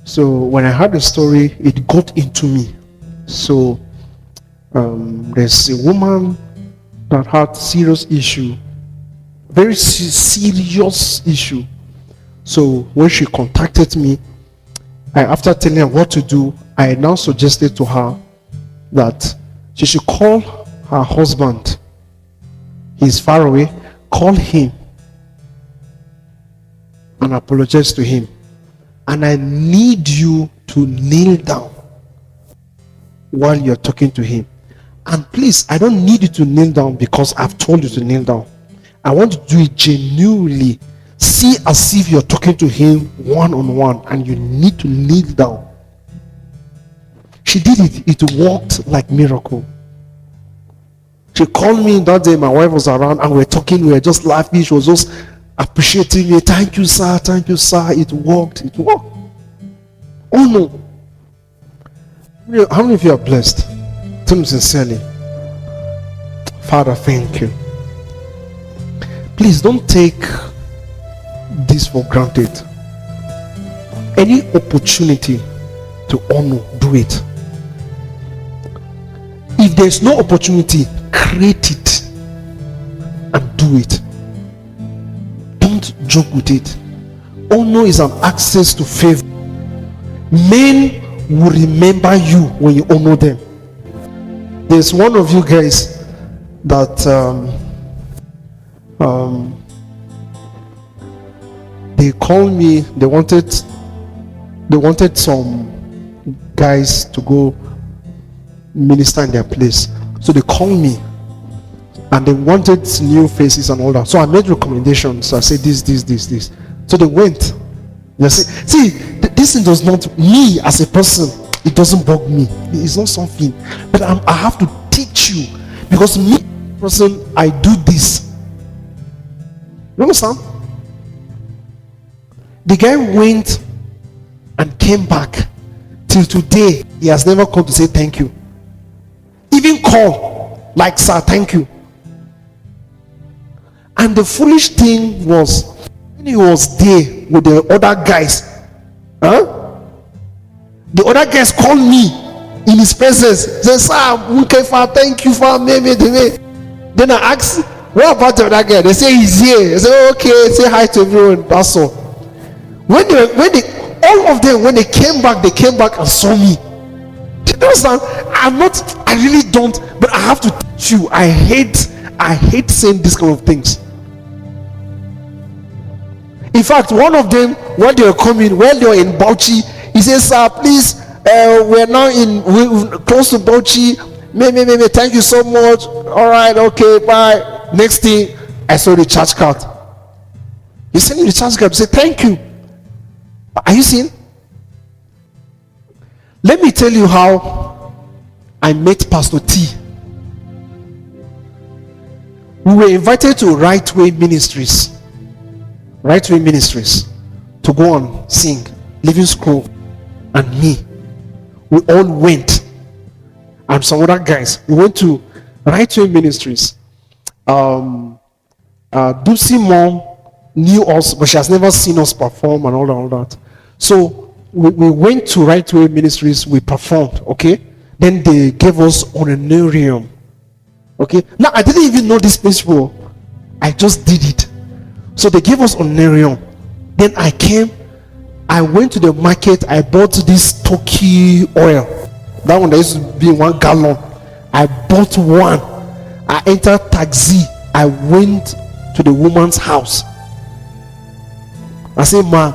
So when I heard the story, it got into me. So there's a woman that had serious issue, very serious issue. So when she contacted me, after telling her what to do, I now suggested to her that she should call her husband. He's far away. Call him and apologize to him. And I need you to kneel down while you're talking to him. And please, I don't need you to kneel down because I've told you to kneel down. I want to do it genuinely. See as if you're talking to him one-on-one and you need to kneel down. She did it. It worked like miracle. She called me that day. My wife was around and we were talking. We were just laughing. She was just appreciating me. Thank you, sir. Thank you, sir. It worked. It worked. Oh no. How many of you are blessed? Tell me sincerely. Father, thank you. Please don't take this for granted. Any opportunity to honor, do it. If there's no opportunity, create it and do it. Don't joke with it. Honor is an access to favor. Men will remember you when you honor them. There's one of you guys that they called me. They wanted some guys to go minister in their place. So they called me and they wanted new faces and all that. So I made recommendations. I said this. So they went. They said, see, this thing does not, me as a person, it doesn't bug me. It's not something. But I have to teach you because me, person, I do this. You understand? The guy went and came back. Till today, he has never come to say thank you. Even call like, sir, thank you. And the foolish thing was, when he was there with the other guys, the other guys called me in his presence. Say, sir, okay, thank you for me. Then I asked, what about the other guy? They say he's here. I say, okay, say hi to everyone. That's all. When they all of them, when they came back and saw me. Do you understand? I'm not, I really don't, but I have to teach you. I hate saying this kind of things. In fact, one of them, when they were coming, when they were in Bauchi, he says, sir, please, we're now close to Bauchi. Maybe, thank you so much. All right, okay, bye. Next thing, I saw the charge card. He sent me the charge card to say, thank you. Are you seeing? Let me tell you how I met Pastor T. We were invited to Right Way Ministries to go and sing. Living Scroll and me, we all went, and some other guys. We went to Right Way Ministries. Dulcie mom knew us, but she has never seen us perform and all that. So we went to Right Way Ministries. We performed. Okay, then they gave us honorarium. Okay, now I didn't even know this principle. I just did it. So they gave us honorarium. Then I went to the market. I bought this Turkey oil. That one that used to be 1 gallon. I bought one. I entered taxi. I went to the woman's house. I said, ma,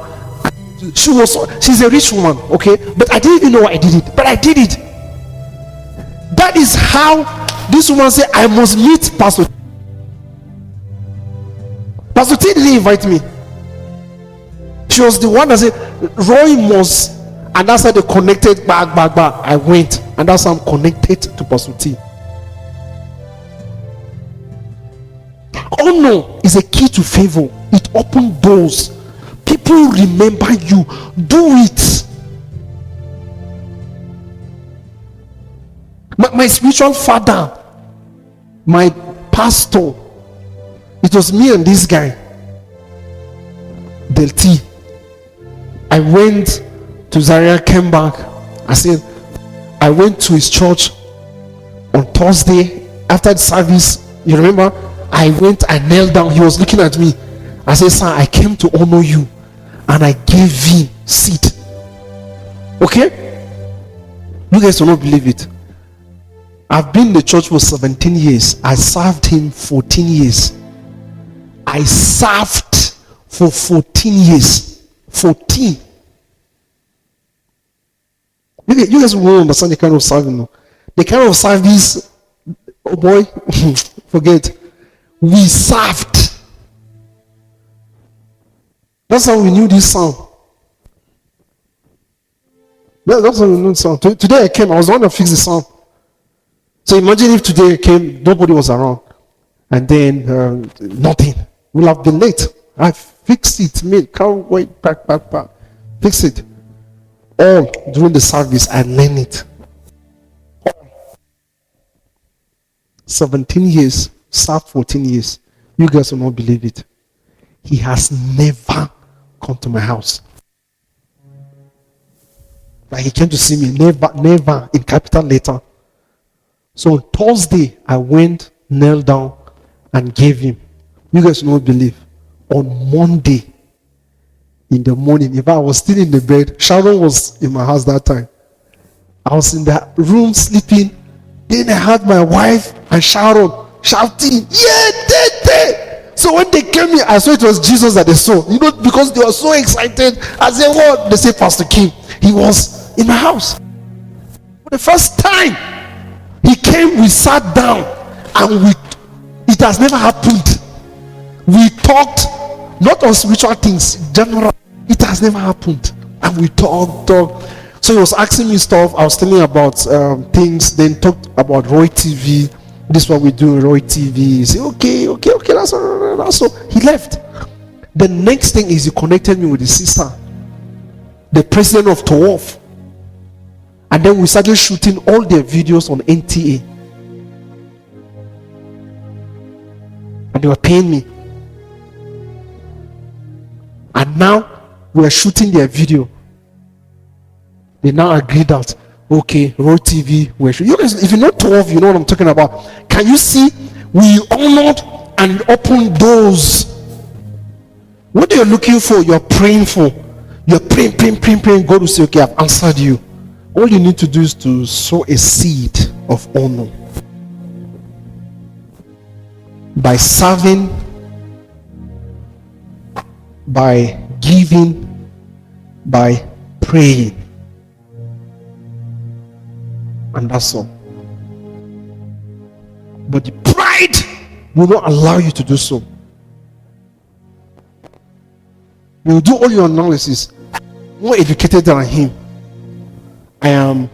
she's a rich woman, okay? But I didn't even know I did it. But I did it. That is how this woman said, I must meet Pastor T. Pastor T didn't invite me. She was the one that said, Roy must, and that's how they connected back. I went, and that's how I'm connected to Pastor T. Honor is a key to favor. It opens doors. People remember you. Do it. My spiritual father, my pastor, it was me and this guy, Del T. I went to Zaria, came back. I went to his church on Thursday after the service. You remember? I went, I knelt down. He was looking at me. I said, sir, I came to honor you, and I gave him seat. Okay? You guys will not believe it. I've been in the church for 17 years. I served him 14 years. I served for 14 years. 14. You guys will understand the kind of serving. No? The kind of service, oh boy, forget. We served. That's how we knew this song. That's how we knew the song. Today I came, I was the one that fixed the song. So imagine if today I came, nobody was around. And then nothing. We'll have been late. I fixed it. Can't wait, back. Fix it. All during the service, I learned it. 17 years, served 14 years. You guys will not believe it. He has never come to my house. Like he came to see me, never, in capital letter. So on Thursday, I went, knelt down, and gave him. You guys will not believe. On Monday, in the morning, if I was still in the bed, Sharon was in my house that time. I was in the room sleeping. Then I had my wife and Sharon shouting, yeah, they. So when they came here, I saw it was Jesus that they saw. Because they were so excited. I said, what? They said, Pastor Kim, he was in my house. For the first time, he came, we sat down, and it has never happened. We talked, not on spiritual things, general. It has never happened. And we talked. So he was asking me stuff. I was telling him about things. Then talked about Roy TV. This is what we do, Roy TV. He said, okay, that's all. So he left. The next thing is he connected me with his sister, the president of TOWOF. And then we started shooting all their videos on NTA. And they were paying me. And now we are shooting their video. They now agreed that, okay, Road TV, we're shooting. You guys, if you know TOWOF, you know what I'm talking about. Can you see? We honored and opened doors. What you're looking for, you're praying for. You're praying. God will say, okay, I've answered you. All you need to do is to sow a seed of honor by serving, by giving, by praying. And that's all. But the pride will not allow you to do so. You will do all your analysis. More educated than him. I am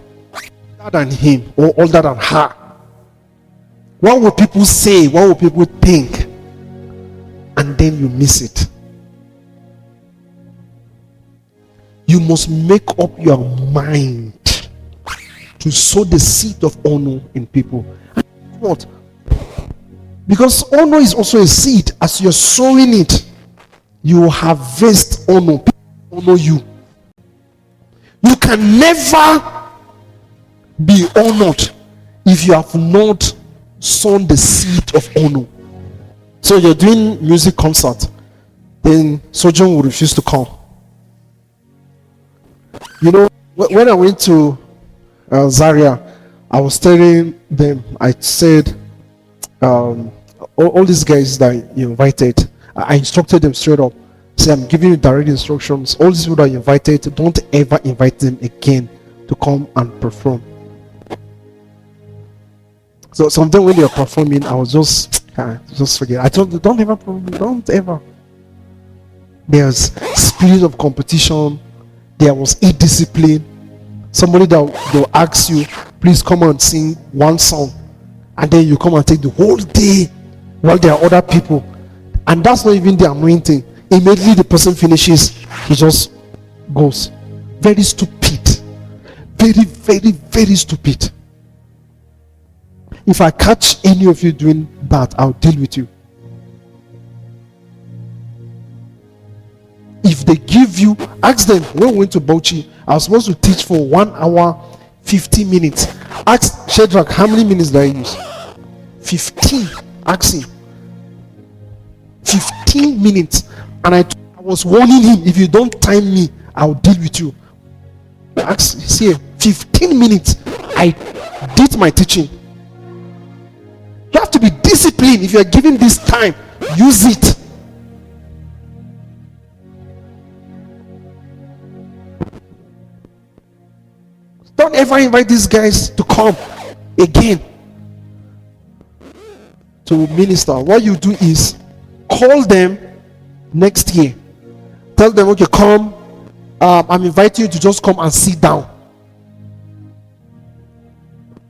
older than him or older than her. What will people say? What will people think? And then you miss it. You must make up your mind to sow the seed of honor in people. And what? Because honor is also a seed. As you're sowing it, you harvest honor. People honor you. You can never be honored if you have not sown the seed of honor. So you're doing music concert, then Sojourn will refuse to come. You know, when I went to Zaria, I was telling them, I said, all these guys that you invited, I instructed them straight up. Say, I'm giving you direct instructions. All these people that you invited, don't ever invite them again to come and perform. So sometimes when you're performing, I was just forget. I told them, don't ever perform, don't ever. There's spirit of competition. There was indiscipline. Somebody that they'll ask you, please come and sing one song, and then you come and take the whole day while there are other people, and that's not even the anointing. Immediately the person finishes, he just goes. Very stupid. Very, very, very stupid. If I catch any of you doing that, I'll deal with you. If they give you, ask them. When we went to Bauchi, I was supposed to teach for 1 hour 50 minutes. Ask Shadrach, how many minutes did I use? 15. Ask him. 15 minutes. And I was warning him, if you don't time me, I'll deal with you. Ask, see, 15 minutes. I did my teaching. You have to be disciplined. If you are given this time, use it. Don't ever invite these guys to come again to minister. What you do is call them next year. Tell them, okay, come. I'm inviting you to just come and sit down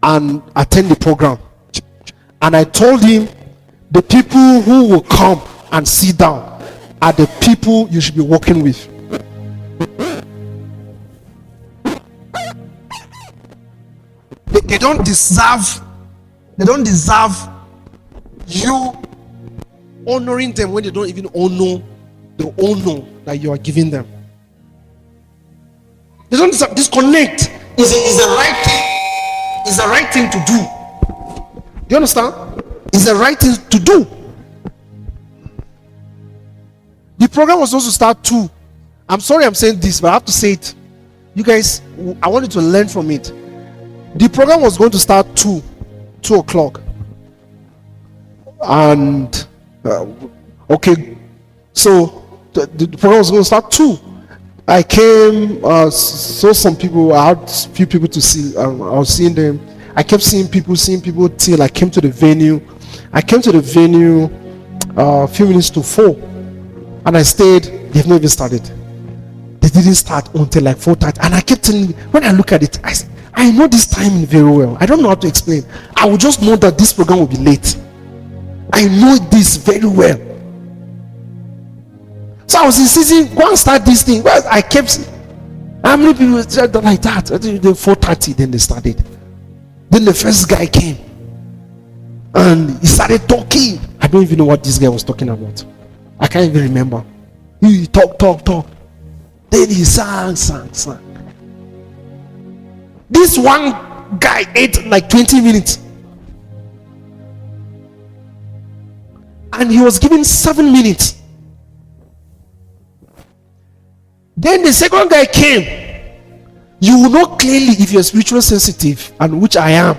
and attend the program. And I told him, the people who will come and sit down are the people you should be working with. They don't deserve you honoring them when they don't even honor the honor that you are giving them. They don't deserve. Disconnect is the right thing. Is the right thing to do. Do you understand? It's the right thing to do. The program was supposed to start 2. I'm sorry I'm saying this, but I have to say it. You guys, I want you to learn from it. The program was going to start 2 o'clock. And okay, so the program was going to start 2. I came, saw some people. I had few people to see. I was seeing them. I kept seeing people till I came to the venue. I came to the venue a few minutes to 4, and I stayed. They've not even started. They didn't start until like 4:30, and I kept telling. When I look at it, I know this timing very well. I don't know how to explain. I will just know that this program will be late. I know this very well. So I was insisting, go and start this thing. Well, I kept. How many people said like that? 4:30, then they started. Then the first guy came and he started talking. I don't even know what this guy was talking about. I can't even remember. He talk. Then he sang. This one guy ate like 20 minutes. And he was given 7 minutes. Then the second guy came. You will know clearly if you're spiritually sensitive, and which I am.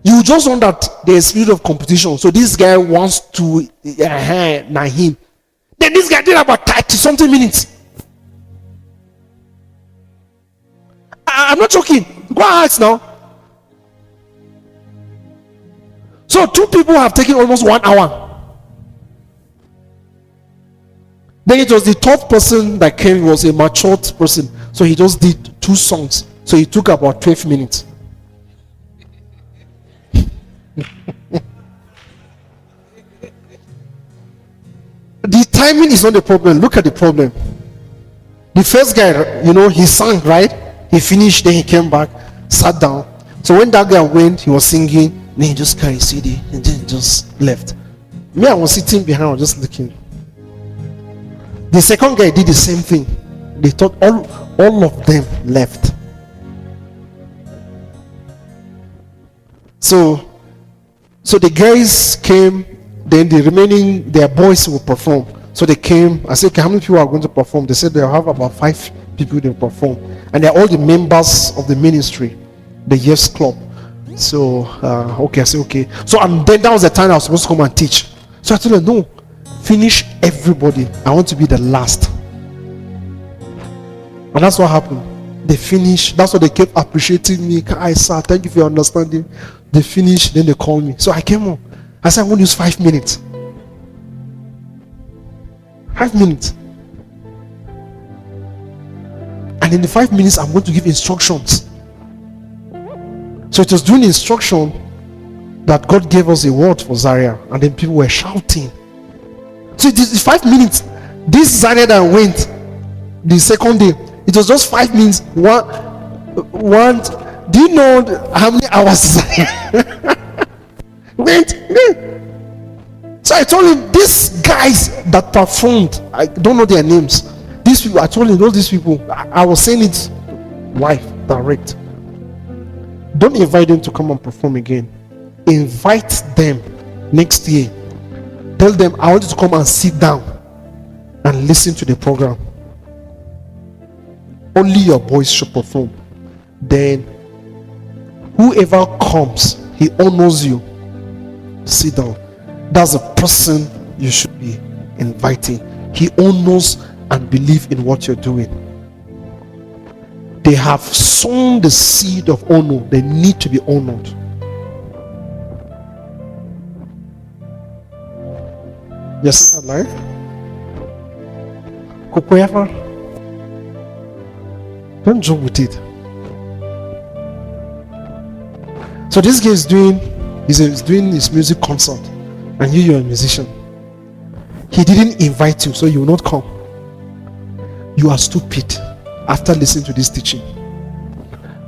You just know that there's a spirit of competition. So this guy wants to na him. Then this guy did about 30 something minutes. I'm not joking. Go ask now. So 2 people have taken almost 1 hour. Then it was the 3rd person that came, was a matured person. So he just did 2 songs. So it took about 12 minutes. The timing is not the problem. Look at the problem. The first guy, he sang, right? He finished, then he came back, sat down. So when that guy went, he was singing, then he just carried CD and then just left. Me, I was sitting behind, I was just looking. The second guy did the same thing. They thought all of them left. So the guys came, then the remaining, their boys will perform. So they came. I said, okay, how many people are going to perform? They said they'll have about 5 people to perform. And they're all the members of the ministry, the Yes Club. So, okay, I said, okay. So, and then that was the time I was supposed to come and teach. So I told them, no, finish everybody. I want to be the last. And that's what happened. They finished. That's why they kept appreciating me. I sir, thank you for your understanding. They finished, then they called me. So I came on. I said, I'm going to use 5 minutes. 5 minutes. And in the 5 minutes, I'm going to give instructions. So it was during the instruction that God gave us a word for Zaria. And then people were shouting. So it is 5 minutes. This Zaria that went the second day, it was just 5 minutes. One. Do you know how many hours Zaria went? So I told him, these guys that performed, I don't know their names. These people, I told him, these people, I was saying it live, direct. Don't invite them to come and perform again. Invite them next year. Tell them, I want you to come and sit down and listen to the program. Only your boys should perform. Then whoever comes, he honors you. Sit down. That's the person you should be inviting. He honors and believe in what you're doing. They have sown the seed of honor. They need to be honored. Yes, alive. Kokoyafa. Don't joke with it. So this guy is doing his music concert, and you're a musician. He didn't invite you, so you will not come. You are stupid after listening to this teaching.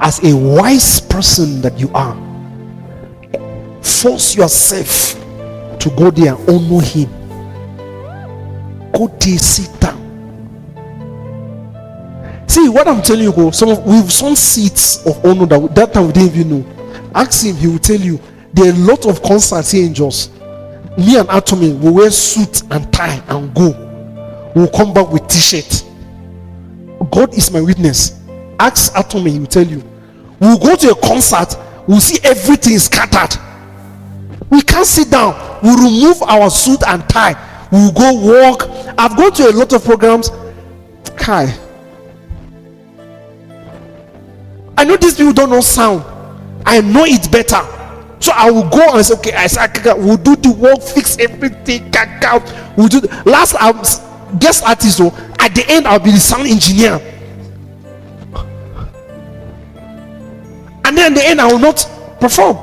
As a wise person that you are, force yourself to go there and honor him. Go there, sit down. See what I'm telling you, we've sown seeds of honor that time we didn't even know. Ask him, he will tell you. There are a lot of concerts here in Jos. Me and Atomy will wear suit and tie and go. We'll come back with t-shirt. God is my witness. Ask Atomy, he will tell you. We'll go to a concert, we'll see everything scattered. We can't sit down. We'll remove our suit and tie. We'll go walk. I've gone to a lot of programs. Kai, I know these people don't know sound. I know it better. So I will go and say, okay, we'll do the work, fix everything, we'll do the last guest artist. So at the end, I'll be the sound engineer. And then at the end, I will not perform.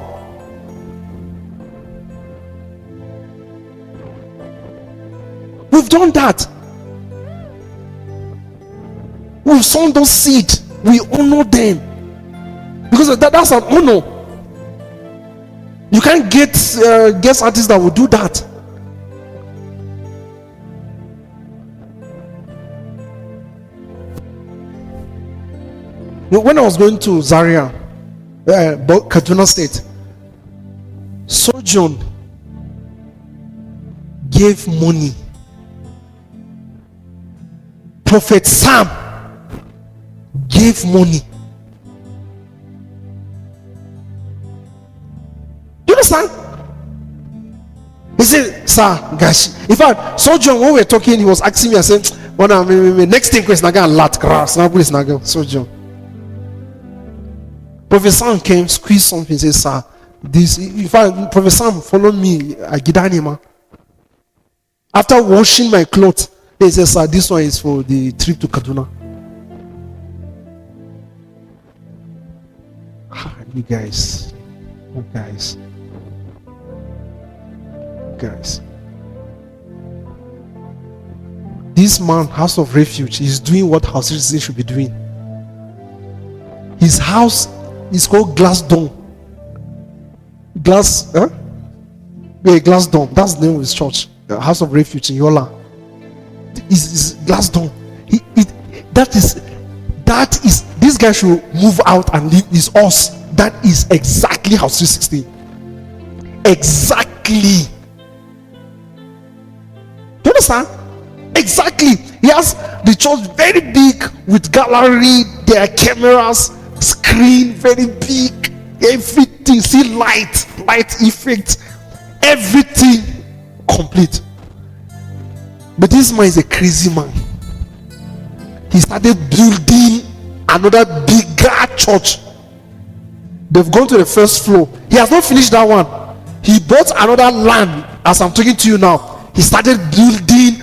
We've done that. We've sown those seeds. We honor them. Because that's an honor. You can't get guest artists that will do that. When I was going to Zaria, Kaduna State, Sojourn gave money. Prophet Sam gave money. You understand? He said, sir, gosh. In fact, so John, when we were talking, he was asking me, I said, well, next thing is not lot grass. Now, please, not so John. Professor came, squeezed something, said, sir, this, in fact, Professor followed me, I get animal. After washing my clothes, he said, sir, this one is for the trip to Kaduna. You guys. This man, House of Refuge, is doing what House Citizen should be doing. His house is called Glass Dome. Glass Dome. That's the name of his church. The House of Refuge in Yola. Is Glass Dome. That is. This guy should move out and leave. Is us. That is exactly House 316. Exactly. Do you understand? Exactly. He has the church very big with gallery, there are cameras, screen very big, everything. See light effect, everything complete. But this man is a crazy man. He started building another bigger church. They've gone to the first floor. He has not finished that one. He bought another land. As I'm talking to you now, he started building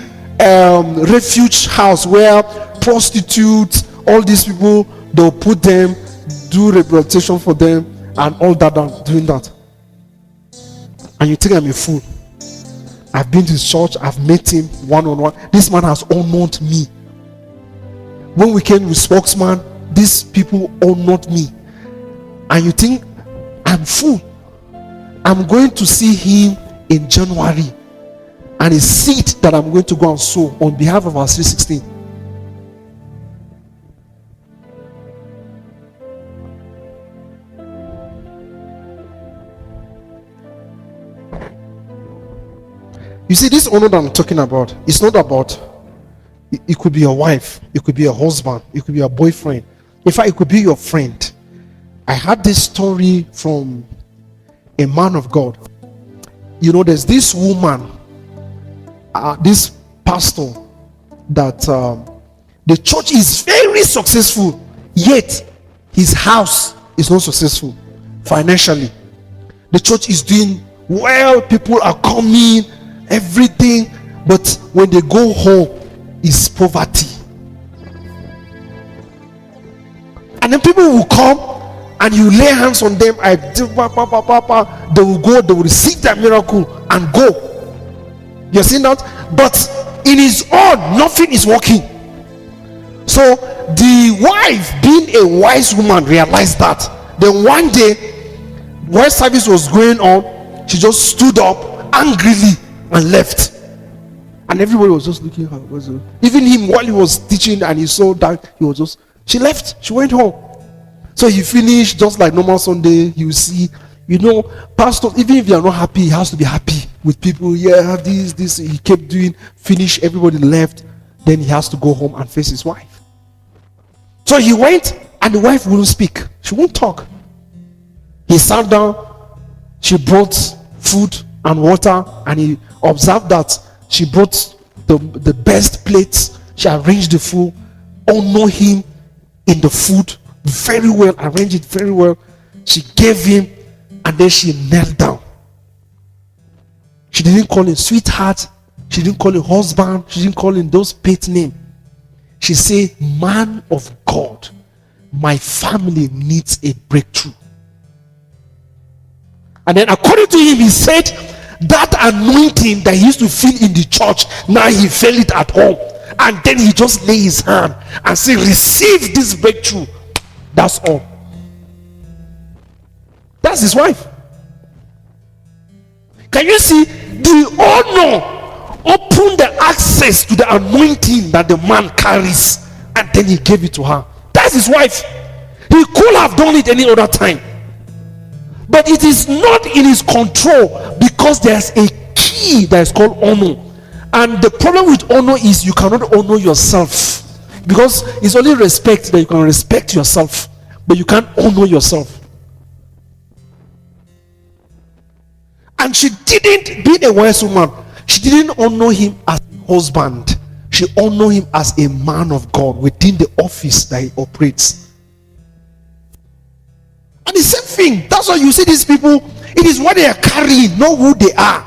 refuge house where prostitutes, all these people, they'll put them, do rehabilitation for them, and all that, doing that. And you think I'm a fool? I've been to his church, I've met him one-on-one. This man has honored me. When we came with spokesman, these people honored me. And you think I'm fool? I'm going to see him in January, and a seed that I'm going to go and sow on behalf of our 316. You see, this honor that I'm talking about, it's not about, it could be your wife, it could be your husband, it could be your boyfriend. In fact, it could be your friend. I had this story from a man of God. You know, there's this woman, this pastor, that the church is very successful, yet his house is not successful financially. The church is doing well, people are coming, everything, but when they go home, it's poverty. And then people will come and you lay hands on them, they will go, they will receive their miracle and go. You're seeing that? But in his own, nothing is working. So the wife, being a wise woman, realized that. Then one day, while service was going on, she just stood up angrily and left. And everybody was just looking at her. Even him, while he was teaching and he saw that, she left, she went home. So he finished just like normal Sunday. You see, pastors, even if they are not happy, he has to be happy with people. Yeah, this, he kept doing, finish, everybody left. Then he has to go home and face his wife. So he went, and the wife wouldn't speak. She won't talk. He sat down, she brought food and water, and he observed that she brought the best plates. She arranged the food, honor him in the food very well, arranged it very well. She gave him, and then she knelt down. She didn't call him sweetheart, she didn't call him husband, she didn't call him those pet names. She said, man of God, my family needs a breakthrough. And then according to him, he said that anointing that he used to feel in the church, now he felt it at home. And then he just lay his hand and say, receive this breakthrough. That's all. That's his wife. Can you see? The honor opened the access to the anointing that the man carries, and then he gave it to her. That's his wife. He could have done it any other time, but it is not in his control, because there's a key that is called honor. And the problem with honor is you cannot honor yourself. because it's only respect that you can respect yourself, but you can't honor yourself. And she didn't, being a wise woman, she didn't honor him as a husband. She honored him as a man of God within the office that he operates. And the same thing, that's why you see these people, it is what they are carrying, not who they are.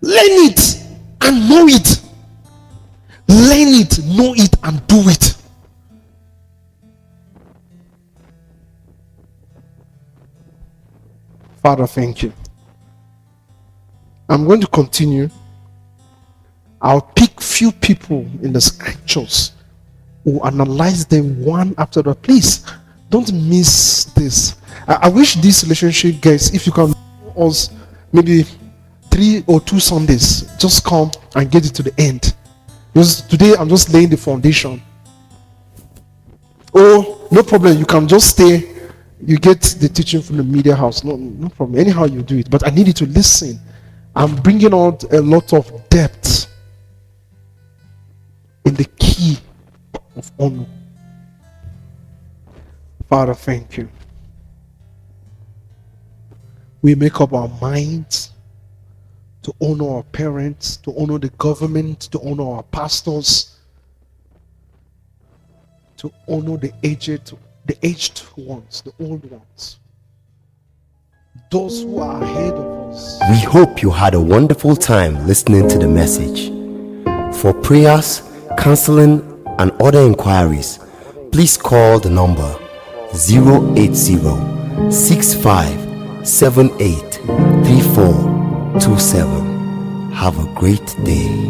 Learn it and know it. Learn it, know it, and do it. Father, thank you. I'm going to continue. I'll pick few people in the scriptures who analyze them one after the other. Please don't miss this. I wish this relationship, guys, if you can do us maybe 3 or 2 Sundays, just come and get it to the end. Because today I'm just laying the foundation. Oh, no problem. You can just stay. You get the teaching from the media house. No problem. Anyhow you do it. But I need you to listen. I'm bringing out a lot of depth in the key of honor. Father, thank you. We make up our minds to honor our parents, to honor the government, to honor our pastors, to honor the aged ones, the old ones, those who are ahead of us. We hope you had a wonderful time listening to the message. For prayers, counseling, and other inquiries, please call the number 080-6578-3427. Have a great day.